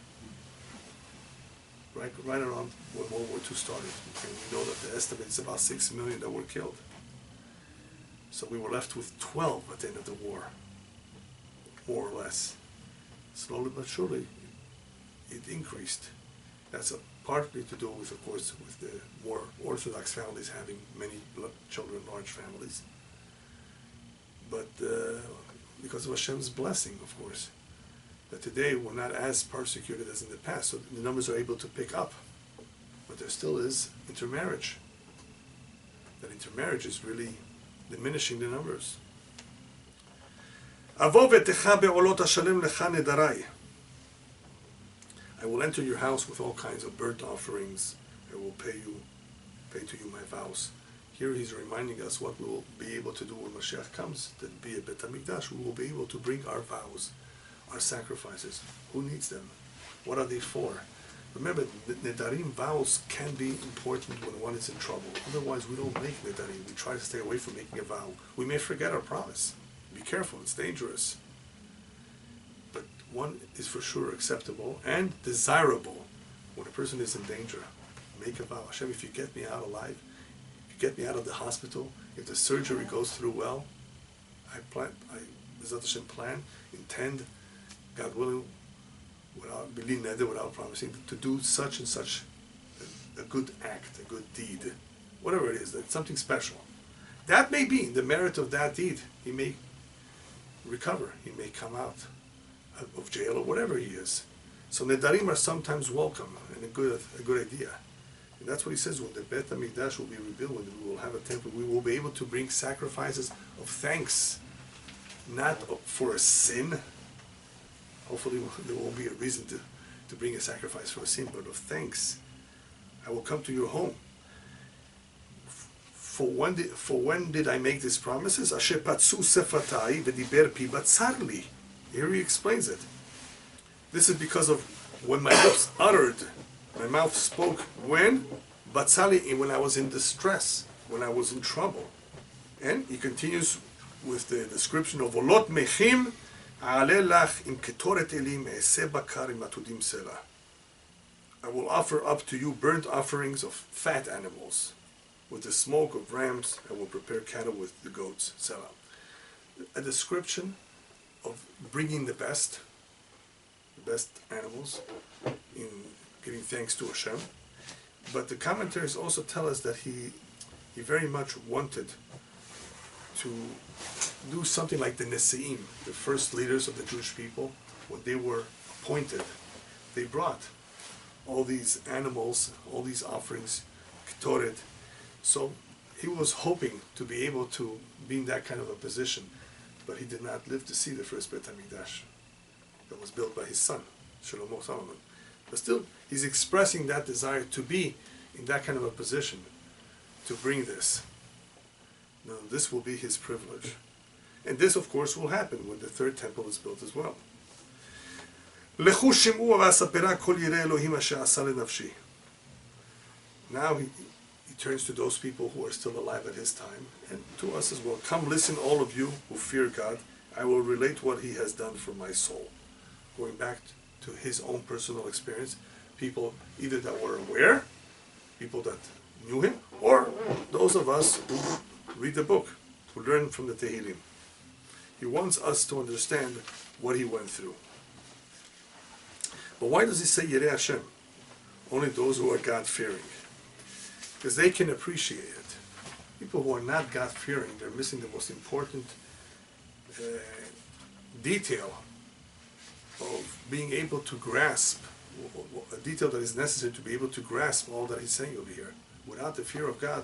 right around when World War II started. And we know that the estimate is about 6 million that were killed. So we were left with 12 at the end of the war, more or less. Slowly but surely, it increased. That's partly to do with, of course, with the more Orthodox families having many children, large families. But because of Hashem's blessing, of course, that today we're not as persecuted as in the past, so the numbers are able to pick up. But there still is intermarriage. That intermarriage is really diminishing the numbers. I will enter your house with all kinds of burnt offerings. I will pay to you my vows. Here he's reminding us what we will be able to do when Mashiach comes, to be a Bet HaMikdash. We will be able to bring our vows, our sacrifices. Who needs them? What are they for? Remember, Nedarim vows can be important when one is in trouble. Otherwise, we don't make Nedarim. We try to stay away from making a vow. We may forget our promise. Be careful, it's dangerous. But one is for sure acceptable and desirable when a person is in danger. Make a vow. Hashem, if you get me out alive, if you get me out of the hospital, if the surgery goes through well, I intend, God willing, without promising, to do such and such a good act, a good deed, whatever it is, that's something special. That may be the merit of that deed. He may recover, he may come out of jail or whatever he is. So Nedarim are sometimes welcome and a good idea. And that's what he says, when the Bet HaMikdash will be rebuilt, when we will have a temple, we will be able to bring sacrifices of thanks, not for a sin. Hopefully there won't be a reason to bring a sacrifice for a sin, but of thanks. I will come to your home. For when did I make these promises? Asher patsu sefatai v'diber pi batzarli. Here he explains it. This is because of when my lips uttered, my mouth spoke. When? Batzali, when I was in distress, when I was in trouble. And he continues with the description of Olot mechim alelach im ketoret elim e'eseh bakar im atudim selah. I will offer up to you burnt offerings of fat animals. With the smoke of rams, I will prepare cattle with the goats. Selah. A description of bringing the best animals in giving thanks to Hashem. But the commentaries also tell us that he very much wanted to do something like the Nesi'im, the first leaders of the Jewish people. When they were appointed, they brought all these animals, all these offerings, Ketoret. So he was hoping to be able to be in that kind of a position, but he did not live to see the first Bet HaMikdash that was built by his son, Shlomo Solomon. But still, he's expressing that desire to be in that kind of a position, to bring this. Now, this will be his privilege. And this, of course, will happen when the third temple is built as well. Now he turns to those people who are still alive at his time, and to us as well. Come listen, all of you who fear God. I will relate what he has done for my soul. Going back to his own personal experience, people either that were aware, people that knew him, or those of us who read the book, who learn from the Tehilim. He wants us to understand what he went through. But why does he say Yirei Hashem? Only those who are God-fearing. Because they can appreciate it. People who are not God-fearing, they're missing the most important detail of being able to grasp, a detail that is necessary to be able to grasp all that he's saying over here. Without the fear of God,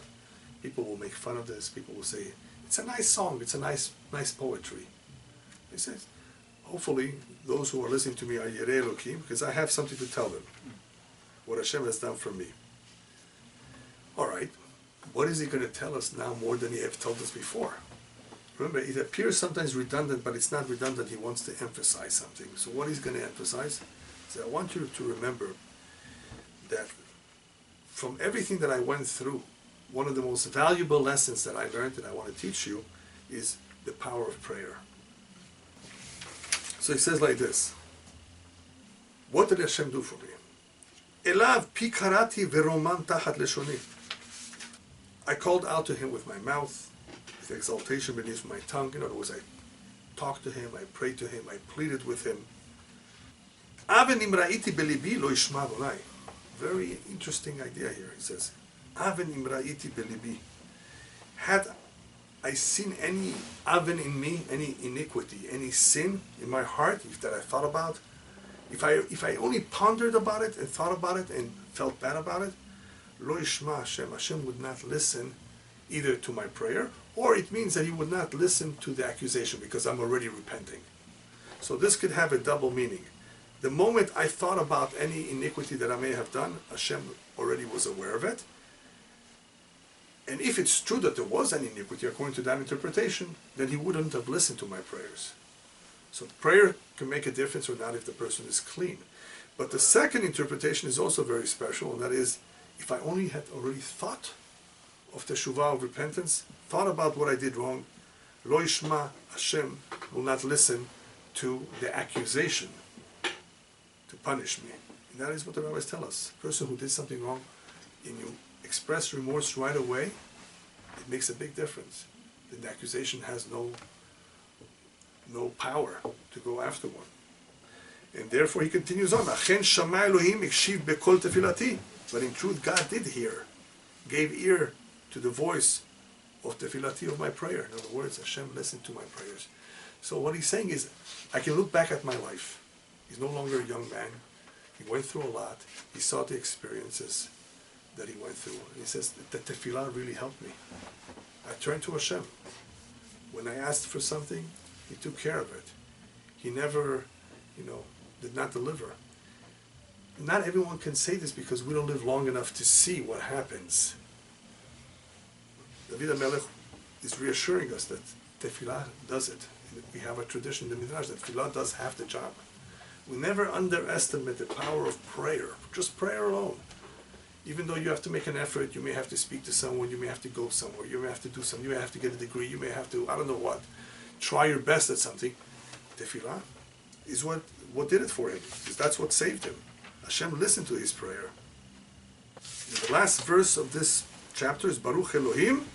people will make fun of this. People will say, it's a nice song, it's a nice poetry. He says, hopefully those who are listening to me are Yirei Elyahu Kin, because I have something to tell them, what Hashem has done for me. All right, what is he going to tell us now more than he have told us before? Remember, it appears sometimes redundant, but it's not redundant. He wants to emphasize something. So what he's going to emphasize is, I want you to remember that from everything that I went through, one of the most valuable lessons that I learned that I want to teach you is the power of prayer. So he says like this, what did Hashem do for me? Elav pi karati veroman tachat leshoni. I called out to him with my mouth, with exaltation beneath my tongue. In other words, I talked to him, I prayed to him, I pleaded with him. Aven imra'iti belibi lo yishma Adonai. Very interesting idea here. He says, Aven imra'iti belibi. Had I seen any aven in me, any iniquity, any sin in my heart that I thought about, if I only pondered about it and thought about it and felt bad about it, lo yishma Hashem, Hashem would not listen either to my prayer, or it means that he would not listen to the accusation because I'm already repenting. So this could have a double meaning. The moment I thought about any iniquity that I may have done, Hashem already was aware of it. And if it's true that there was an iniquity according to that interpretation, then he wouldn't have listened to my prayers. So prayer can make a difference or not if the person is clean. But the second interpretation is also very special, and that is, if I only had already thought of teshuvah, of repentance, thought about what I did wrong, lo yishma, Hashem will not listen to the accusation to punish me. And that is what the rabbis tell us. A person who did something wrong, and you express remorse right away, it makes a big difference. Then the accusation has no power to go after one. And therefore he continues on, Achen shama Elohim ikshiv bekol tefilati. But in truth, God did hear, gave ear to the voice of tefilati, of my prayer. In other words, Hashem listened to my prayers. So what he's saying is, I can look back at my life. He's no longer a young man. He went through a lot. He saw the experiences that he went through. And he says that tefillah really helped me. I turned to Hashem. When I asked for something, he took care of it. He never, did not deliver. Not everyone can say this because we don't live long enough to see what happens. David HaMelech is reassuring us that tefillah does it. We have a tradition in the Midrash that tefillah does half the job. We never underestimate the power of prayer, just prayer alone. Even though you have to make an effort, you may have to speak to someone, you may have to go somewhere, you may have to do something, you may have to get a degree, you may have to, I don't know what, try your best at something. Tefillah is what did it for him, because that's what saved him. Hashem listened to his prayer. And the last verse of this chapter is Baruch Elohim,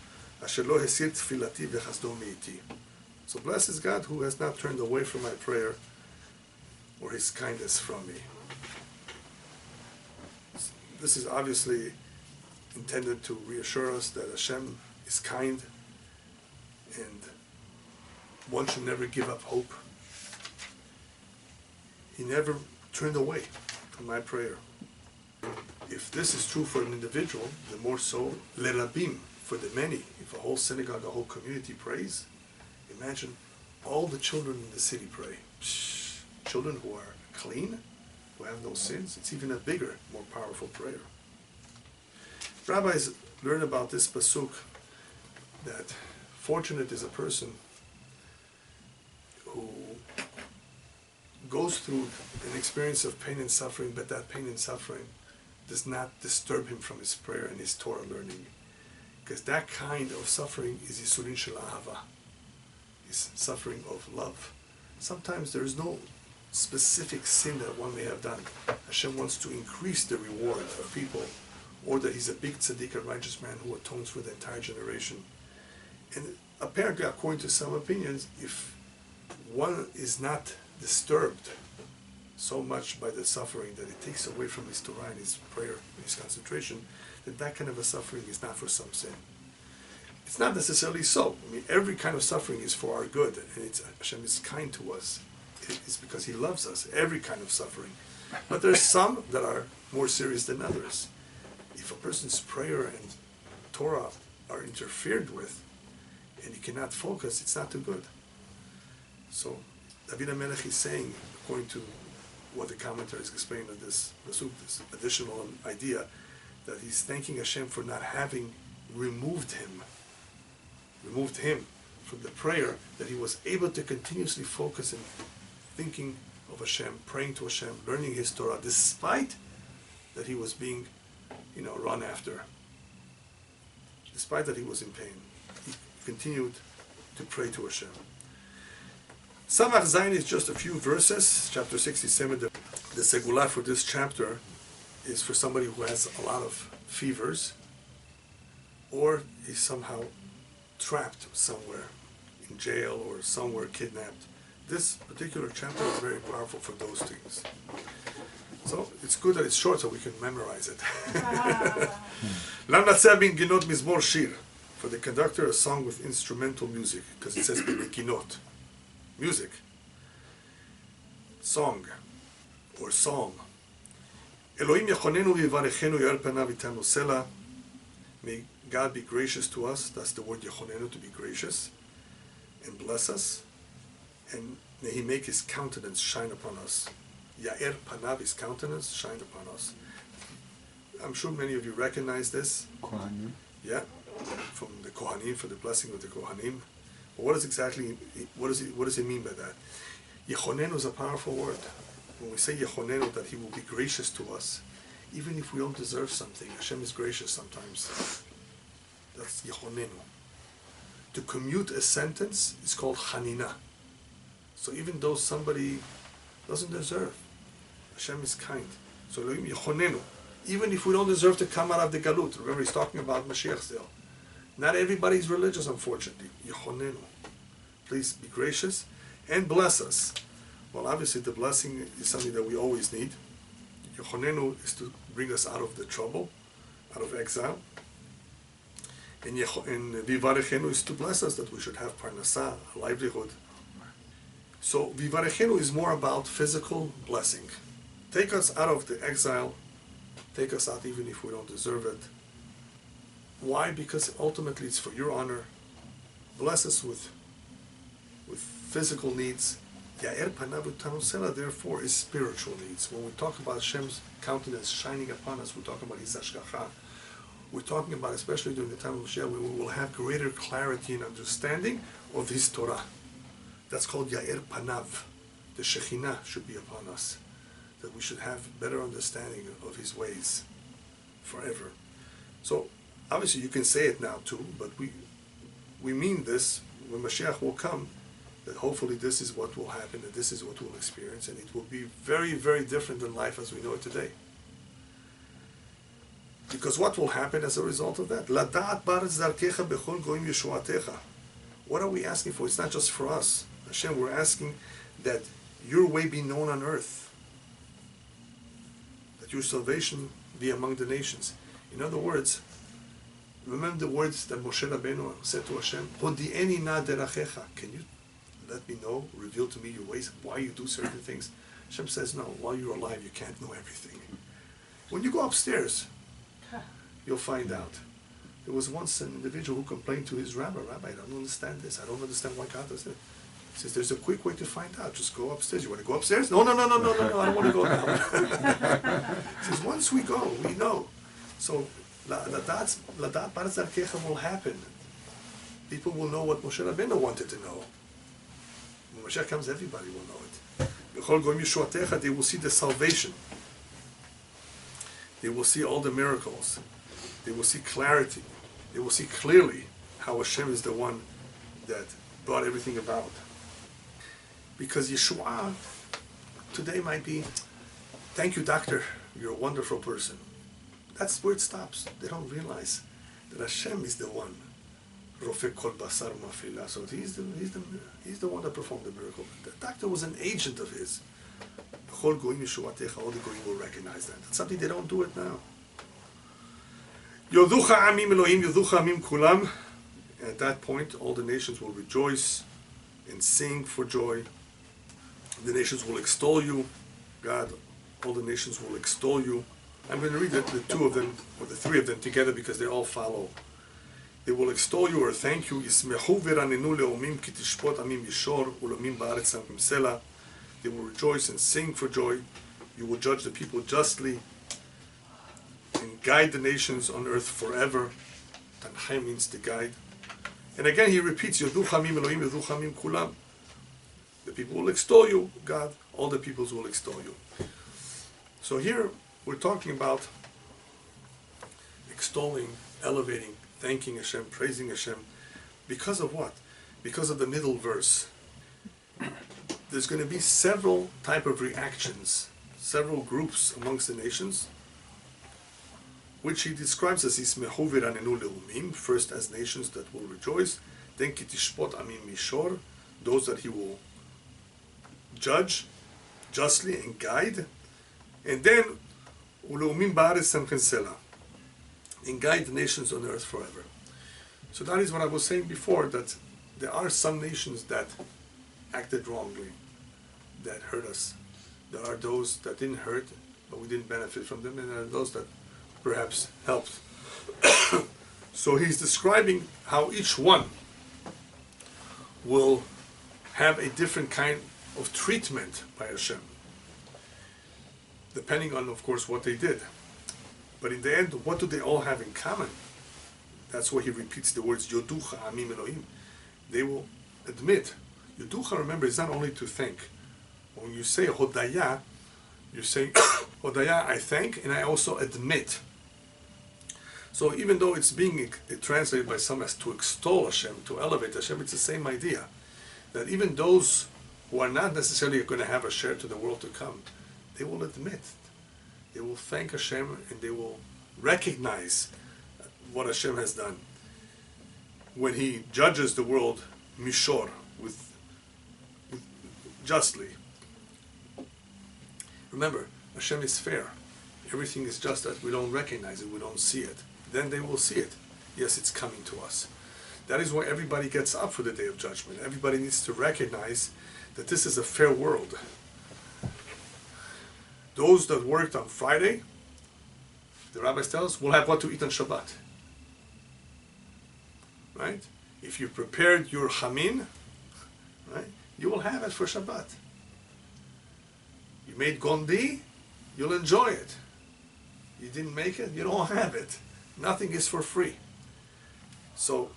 asher lo hesir tefilati v'chasdo me'iti. So blessed is God who has not turned away from my prayer or his kindness from me. This is obviously intended to reassure us that Hashem is kind and one should never give up hope. He never turned away from my prayer. If this is true for an individual, the more so lerabim, for the many. If a whole synagogue, a whole community prays, imagine all the children in the city pray. Children who are clean, who have no sins, it's even a bigger, more powerful prayer. Rabbis learn about this pasuk that fortunate is a person who goes through an experience of pain and suffering, but that pain and suffering does not disturb him from his prayer and his Torah learning. Because that kind of suffering is Yisurin Shel Ahava, is suffering of love. Sometimes there is no specific sin that one may have done. Hashem wants to increase the reward of people, or that he's a big tzaddik, a righteous man who atones for the entire generation. And apparently, according to some opinions, if one is not disturbed so much by the suffering that it takes away from his Torah and his prayer and his concentration, then that kind of a suffering is not for some sin. It's not necessarily so. I mean, every kind of suffering is for our good, and Hashem is kind to us. It's because he loves us, every kind of suffering. But there's some that are more serious than others. If a person's prayer and Torah are interfered with, and he cannot focus, it's not too good. So David HaMelech is saying, according to what the commentaries explain of this additional idea, that he's thanking Hashem for not having removed him from the prayer, that he was able to continuously focus and thinking of Hashem, praying to Hashem, learning his Torah, despite that he was being, run after. Despite that he was in pain, he continued to pray to Hashem. Samach Zayin is just a few verses, chapter 67, the segula for this chapter is for somebody who has a lot of fevers, or is somehow trapped somewhere, in jail or somewhere kidnapped. This particular chapter is very powerful for those things. So it's good that it's short so we can memorize it. L'amnatzeh bin ginot mizmor shir. For the conductor, a song with instrumental music, because it says ginot, music, song, or psalm. Elohim yachonenu v'yivarechenu ya'er panav itanu sela. May God be gracious to us. That's the word yachonenu, to be gracious, and bless us. And may He make His countenance shine upon us. Ya'er panav, His countenance, shine upon us. I'm sure many of you recognize this. Kohanim. Yeah, from the Kohanim, for the blessing of the Kohanim. But what does it mean by that? Yechonenu is a powerful word. When we say Yechonenu, that He will be gracious to us, even if we don't deserve something. Hashem is gracious sometimes. That's Yechonenu. To commute a sentence is called Chanina. So even though somebody doesn't deserve, Hashem is kind. So Elohim Yechonenu. Even if we don't deserve to come out of the Galut. Remember, He's talking about Mashiach still. Not everybody is religious, unfortunately. Yechonenu. Please be gracious and bless us. Well, obviously the blessing is something that we always need. Yechonenu is to bring us out of the trouble, out of exile. And Vivarechenu is to bless us, that we should have parnasah, a livelihood. So Vivarechenu is more about physical blessing. Take us out of the exile. Take us out even if we don't deserve it. Why? Because ultimately it's for your honor. Bless us with physical needs. Ya'er panav u'tanusela, therefore, is spiritual needs. When we talk about Hashem's countenance shining upon us, we're talking about His hashgacha. We're talking about, especially during the time of Mashiach, we will have greater clarity and understanding of His Torah. That's called Ya'er panav. The Shekhinah should be upon us, that we should have better understanding of His ways forever. So, obviously you can say it now too, but we mean this when Mashiach will come, that hopefully this is what will happen, and this is what we'll experience, and it will be very, very different than life as we know it today. Because what will happen as a result of that? Lada'at baretz darkecha bechol goyim yeshuatecha. What are we asking for? It's not just for us. Hashem, we're asking that your way be known on earth, that your salvation be among the nations. In other words, remember the words that Moshe Rabbeinu said to Hashem, Hodi'eni na derachecha. Can you let me know, reveal to me your ways, why you do certain things? Hashem says, no, while you're alive you can't know everything. When you go upstairs, you'll find out. There was once an individual who complained to his rabbi, I don't understand this, I don't understand why God does it. He says, there's a quick way to find out, just go upstairs. You want to go upstairs? No, I don't want to go now. He says, once we go, we know. So, Ladat Baretz Darkecha will happen. People will know what Moshe Rabbeinu wanted to know. When Mashiach comes, everybody will know it. B'chol goyim yeshuatecha, they will see the salvation. They will see all the miracles. They will see clarity. They will see clearly how Hashem is the one that brought everything about. Because Yeshua today might be, thank you, doctor, you're a wonderful person. That's where it stops. They don't realize that Hashem is the one. Rofek kol basar mafila. So he's the one that performed the miracle. The doctor was an agent of his. All the goyim will recognize that. That's something they don't do it now. Yoducha amim Elohim, yoducha amim kulam. At that point, all the nations will rejoice and sing for joy. The nations will extol you, God. All the nations will extol you. I'm going to read the two of them, or the three of them together, because they all follow. They will extol you or thank you. Yismechu v'ranenu le'omim ki tishpot amim yishor u'lomim ba'aretz amim sela. They will rejoice and sing for joy. You will judge the people justly and guide the nations on earth forever. Tanchai means to guide. And again he repeats, Yoduch hamim Elohim, Yoduch hamim kulam. The people will extol you, God. All the peoples will extol you. So here we're talking about extolling, elevating, thanking Hashem, praising Hashem. Because of what? Because of the middle verse. There's going to be several type of reactions, several groups amongst the nations which he describes as Yismechu v'ranenu leumim, first as nations that will rejoice, then kitishpot amim mishor, those that he will judge justly and guide, and then uleumim ba'aretz samchen selah, and guide the nations on earth forever. So that is what I was saying before, that there are some nations that acted wrongly, that hurt us. There are those that didn't hurt, but we didn't benefit from them, and there are those that perhaps helped. So he's describing how each one will have a different kind of treatment by Hashem, depending on, of course, what they did. But in the end, what do they all have in common? That's why he repeats the words Yoducha Amim Elohim. They will admit. Yoducha, remember, is not only to thank. When you say Hodaya, you're saying Hodaya, I thank, and I also admit. So even though it's being translated by some as to extol Hashem, to elevate Hashem, it's the same idea. That even those who are not necessarily going to have a share to the world to come, they will admit. They will thank Hashem, and they will recognize what Hashem has done. When He judges the world, mishor, with justly. Remember, Hashem is fair. Everything is just that we don't recognize it, we don't see it. Then they will see it. Yes, it's coming to us. That is why everybody gets up for the day of judgment. Everybody needs to recognize that this is a fair world. Those that worked on Friday, the rabbis tell us, will have what to eat on Shabbat. Right? If you prepared your chamin, right, you will have it for Shabbat. You made gondi, you'll enjoy it. You didn't make it, you don't have it. Nothing is for free. So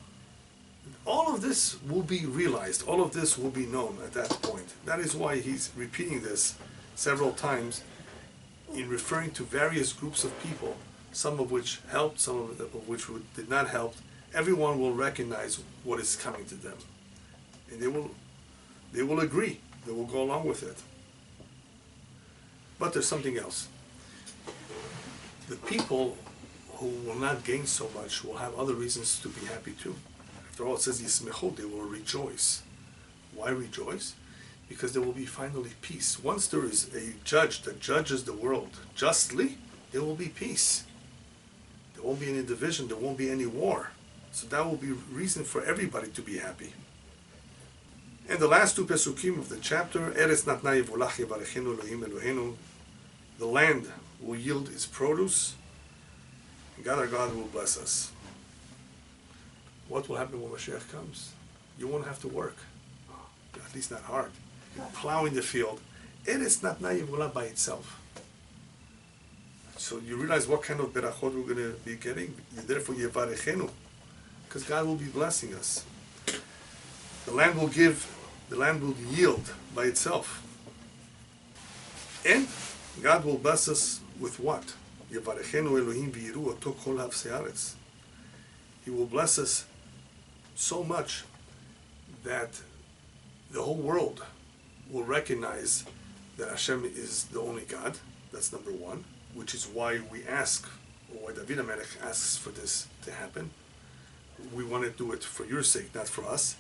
all of this will be realized. All of this will be known at that point. That is why he's repeating this several times in referring to various groups of people, some of which helped, some of which did not help. Everyone will recognize what is coming to them. And they will agree. They will go along with it. But there's something else. The people who will not gain so much will have other reasons to be happy too. After all, it says Yismechu, they will rejoice. Why rejoice? Because there will be finally peace. Once there is a judge that judges the world justly, there will be peace. There won't be any division, there won't be any war. So that will be reason for everybody to be happy. And the last two pesukim of the chapter, Eretz natna yivulach yivarechenu Elohim Eloheinu, the land will yield its produce, and God our God will bless us. What will happen when Mashiach comes? You won't have to work, at least not hard. You plow in the field. Eretz natna yivulach by itself. So you realize what kind of berachot we're going to be getting. Therefore, yivarechenu, because God will be blessing us. The land will yield by itself. And God will bless us with what? Yevarechenu Elohim v'yiru oto kol hafsei haaretz. He will bless us so much that the whole world will recognize that Hashem is the only God. That's number one, which is why we ask, or why David HaMelech asks for this to happen. We want to do it for your sake, not for us.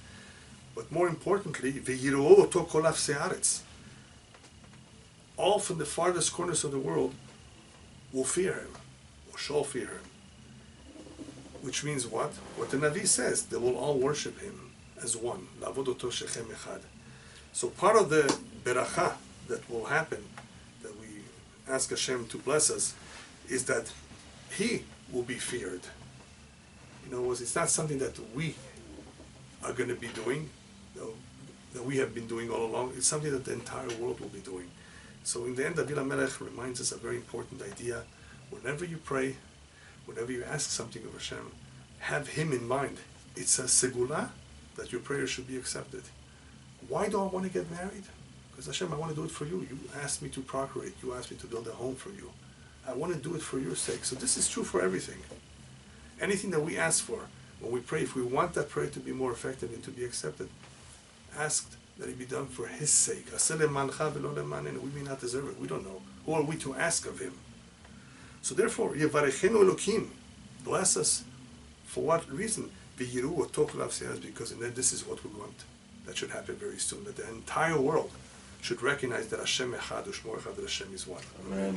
But more importantly, v'yiruo oto kol hafsei haaretz. All from the farthest corners of the world will fear him, or shall fear him. Which means what? What the Navi says, they will all worship him as one. La'avod oto shechem echad. So part of the beracha that will happen, that we ask Hashem to bless us, is that he will be feared. In other words, it's not something that we are going to be doing, that we have been doing all along. It's something that the entire world will be doing. So in the end, David HaMelech reminds us a very important idea. Whenever you pray, whenever you ask something of Hashem, have him in mind. It's a segula that your prayer should be accepted. Why do I want to get married? Because Hashem, I want to do it for you. You asked me to procreate. You asked me to build a home for you. I want to do it for your sake. So this is true for everything. Anything that we ask for, when we pray, if we want that prayer to be more effective and to be accepted, ask that it be done for his sake. We may not deserve it. We don't know. Who are we to ask of him? So therefore, Yevarechenu Elokim, bless us. For what reason? V'yiru oto kol avsiyas, because this is what we want. That should happen very soon. That the entire world should recognize that Hashem Echad U'Shmo Echad, that Hashem is one. Amen.